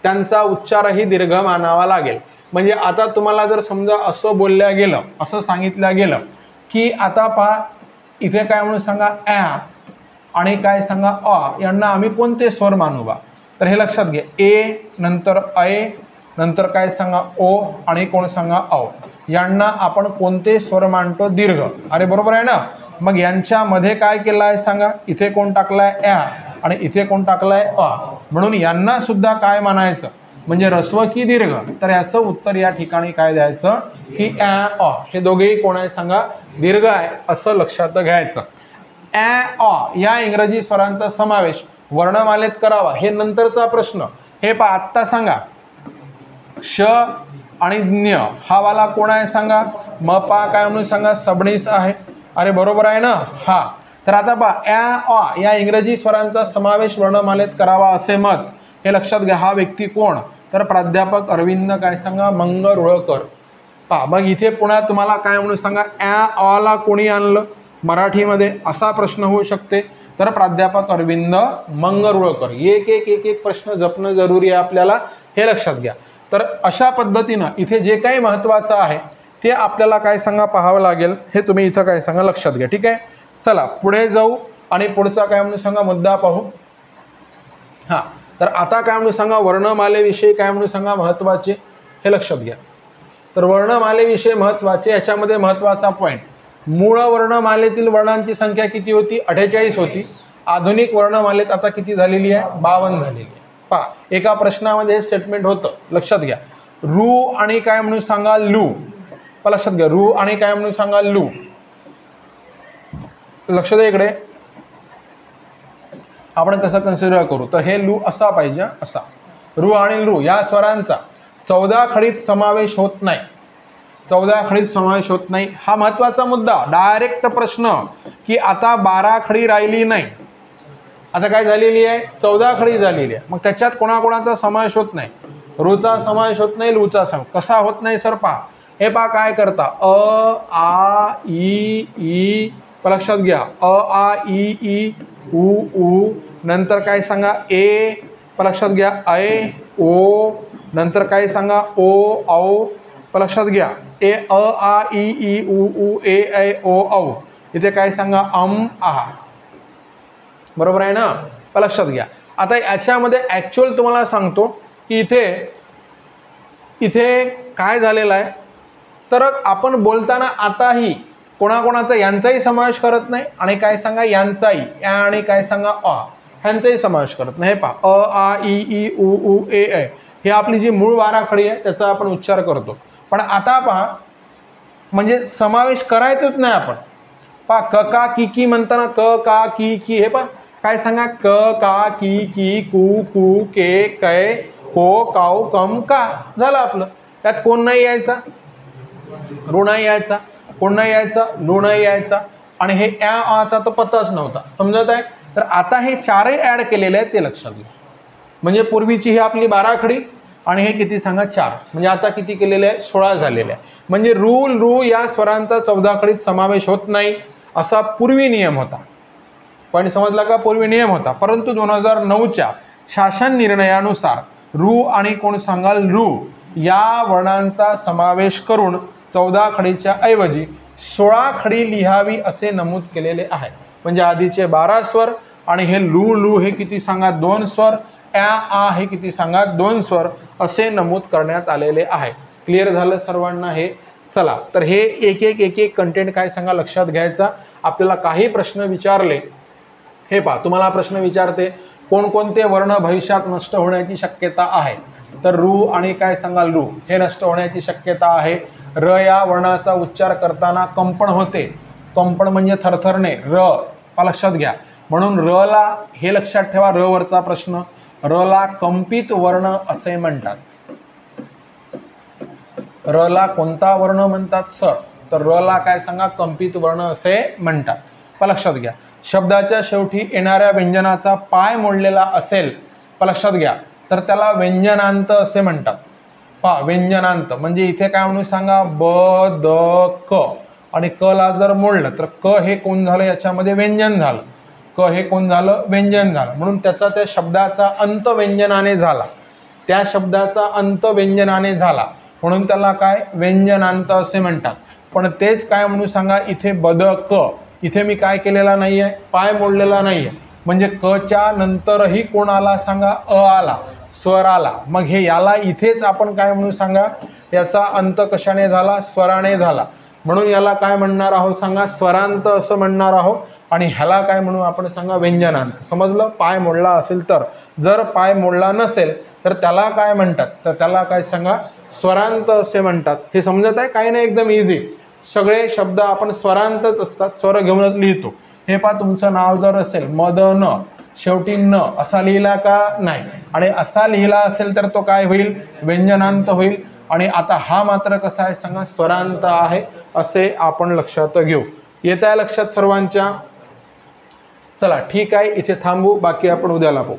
[SPEAKER 1] त्यांचा उच्चारही दीर्घ मानावा लागेल. म्हणजे आता तुम्हाला जर समजा असं बोलल्या गेलं, असं सांगितलं गेलं की आता इथे काय म्हणून सांगा? ॲ आणि काय सांगा? ऑ यांना आम्ही कोणते स्वर मानू बा? तर हे लक्षात घ्या. ए नंतर ऐ नंतर काय सांगा? ओ आणि कोण सांगा? औ यांना आपण कोणते स्वर मानतो? दीर्घ. अरे बरोबर आहे ना. मग यांच्यामध्ये काय केलं आहे सांगा? इथे कोण टाकलाय? ॲ आणि इथे कोण टाकलाय? अ. म्हणून यांना सुद्धा काय मानायचं? म्हणजे ऱ्हस्व की दीर्घ? तर याचं उत्तर या ठिकाणी काय द्यायचं? की ॲ अ हे दोघेही कोण आहे सांगा? दीर्घ आहे असं लक्षात घ्यायचं. ॲ अ या इंग्रजी स्वरांचा समावेश वर्णमालेत करावा हे नंतरचा प्रश्न. हे आत्ता सांगा. क्ष आणि ज्ञ हा वाला कोण आहे सांगा? म पा काय म्हणून सांगा? सबनीस आहे. अरे बरोबर आहे ना. तर आता ॲ अ या इंग्रजी स्वरांचा समावेश वर्णमालेत करावा असे मत. हे लक्षात घ्या. हा व्यक्ती कोण? तर प्राध्यापक अरविंद काय सांगा? मंगरुळकर. मग इथे पुन्हा तुम्हाला काय म्हणून सांगा? ॲ अ ला कोणी आणलं मराठीमध्ये? असा प्रश्न होऊ शकते. तर प्राध्यापक अरविंद मंगरुळकर. एक एक प्रश्न जपणं जरुरी आहे आपल्याला. हे लक्षात घ्या. तर अशा पद्धतीनं इथे जे काही महत्त्वाचं आहे ते आपल्याला काय सांगा? पाहावं लागेल. हे तुम्ही इथं काय सांगा? लक्षात घ्या. ठीक आहे. चला पुढे जाऊ आणि पुढचा काय म्हणून सांगा? मुद्दा पाहू. तर आता काय म्हणून सांगा? वर्णमालेविषयी काय म्हणून सांगा? महत्त्वाचे हे लक्षात घ्या. तर वर्णमालेविषयी महत्त्वाचे याच्यामध्ये महत्त्वाचा पॉईंट, मूळ वर्णमालेतील वर्णांची संख्या किती होती? 48 होती. आधुनिक वर्णमालेत आता किती झालेली आहे? 52 झालेली आहे. एका प्रश्नामध्ये हे स्टेटमेंट होतं. लक्षात घ्या. रू आणि काय म्हणून सांगा? लू. लक्षात घ्या. रू आणि काय म्हणून सांगा? लू. लक्ष द्या इकडे. आपण कसं कन्सिडर करू? तर हे लू असा पाहिजे. असा रू आणि लू या स्वरांचा 14 खडीत समावेश होत नाही. 14 खडीत समावेश होत नाही हा महत्त्वाचा मुद्दा. डायरेक्ट प्रश्न की आता 12 खडी राहिली नाही. आता काय झालेली आहे? 14 खडी झालेली आहे. मग त्याच्यात कोणाकोणाचा समावेश होत नाही? रूचा समावेश होत नाही, लूचा समावेश. कसा होत नाही सर? हे पहा काय करता, अ आ ई लक्षात घ्या, अ आ ई उ नंतर काय सांगा ए लक्षात घ्या, ऐ ओ नंतर काय सांगा ओ औ लक्षात घ्या, ए अ आ ई उ ए ऐ ओ औ. इथे काय सांगा आ. बरोबर आहे ना, लक्षात घ्या. आता याच्यामध्ये ॲक्च्युअल तुम्हाला सांगतो की इथे काय झालेलं आहे, तर आपण बोलताना आताही कोणाकोणाचा यांचाही समावेश करत नाही आणि काय सांगा यांचाही, या आणि काय सांगा अ ह्यांचाही समावेश करत नाही. हे पहा अ आ ई उ ए ऐ ही आपली जी मूळ बाराखडी आहे त्याचा आपण उच्चार करतो. पण आता पहा म्हणजे समावेश करायचंच नाही आपण. पहा क का की म्हणताना क का की हे पहा काय सांगा क का की कू के कै को काऊ कम का झालं आपलं. त्यात कोण नाही यायचा, ऋ नाही यायचा, कोण नाही यायचा, लू नाही यायचा आणि हे या आचा तर पत्ताच नव्हता. समजत आहे. तर आता हे चारही ॲड केलेले आहेत ते लक्षात घ्या. म्हणजे पूर्वीची ही आपली बाराखडी आणि हे किती सांगा 4, म्हणजे आता किती केलेले आहे 16 झालेले आहे. म्हणजे रू या स्वरांचा 14 खडीत समावेश होत नाही असा पूर्वी नियम होता. पण समजला का, पूर्वी नियम होता. परंतु 2009च्या शासन निर्णयानुसार रू आणि कोण सांगाल रू या वर्णांचा समावेश करून 14 खडीच्या ऐवजी 16 खडी लिहावी असे नमूद केलेले आहे. म्हणजे आधीचे 12 स्वर आणि हे लू हे किती सांगा 2 स्वर, आ हे किती सांगा 2 स्वर असे नमूद करण्यात आलेले आहे. क्लिअर झालं सर्वांना हे. चला तर हे एक एक कंटेंट काय सांगा लक्षात घ्यायचा. आपल्याला काही प्रश्न विचारले, हे पहा तुम्हाला प्रश्न विचारते कोणकोणते वर्ण भविष्यात नष्ट होण्याची शक्यता आहे. तर रू आणि काय सांगाल रू हे नष्ट होण्याची शक्यता आहे. र या वर्णाचा उच्चार करताना कंपन होते. कंपन म्हणजे थरथरणे, र लक्षात घ्या. म्हणून र ला हे लक्षात ठेवा, र वरचा प्रश्न, र ला कंपित वर्ण असे म्हणतात. र ला कोणता वर्ण म्हणतात सर, तर र ला काय सांगा कंपित वर्ण असे म्हणतात. लक्षात घ्या. शब्दाच्या शेवटी येणाऱ्या व्यंजनाचा पाय मोडलेला असेल लक्षात घ्या तर त्याला व्यंजनांत असे म्हणतात. पहा व्यंजनांत म्हणजे इथे काय म्हणून सांगा ब द क आणि क ला जर मोडलं तर क हे कोण झालं याच्यामध्ये व्यंजन झालं, क हे कोण झालं व्यंजन झालं. म्हणून त्याचा त्या शब्दाचा अंत व्यंजनाने झाला, त्या शब्दाचा अंत व्यंजनाने झाला म्हणून त्याला काय व्यंजनांत असे म्हणतात. पण तेच काय म्हणून सांगा इथे बद क, इथे मी काय केलेला नाही आहे, पाय मोडलेला नाही आहे. म्हणजे क च्या नंतरही कोण आला सांगा अ आला, स्वर आला. मग हे याला इथेच आपण काय म्हणून सांगा याचा अंत कशाने झाला, स्वराने झाला. म्हणून याला काय म्हणणार आहोत सांगा स्वरांत असं म्हणणार आहोत. आणि ह्याला काय म्हणू आपण सांगा व्यंजनांत. समजलं. पाय मोडला असेल तर, जर पाय मोडला नसेल तर त्याला काय म्हणतात, तर त्याला काय सांगा स्वरांत असे म्हणतात. हे समजत आहे काही नाही, एकदम इझी. सगळे शब्द आपण स्वरांतच असतात, स्वर घेऊनच लिहितो. हे पहा तुमचं नाव जर असेल मद न शेवटी न असा लिहिला का नाही, आणि असा लिहिला असेल तर तो काय होईल व्यंजनांत होईल. आणि आता हा मात्र कसा आहे सांगा स्वरांत आहे असे आपण लक्षात घेऊ. येत आहे लक्षात सर्वांच्या. चला ठीक आहे, इथे थांबू, बाकी आपण उद्याला पाहू.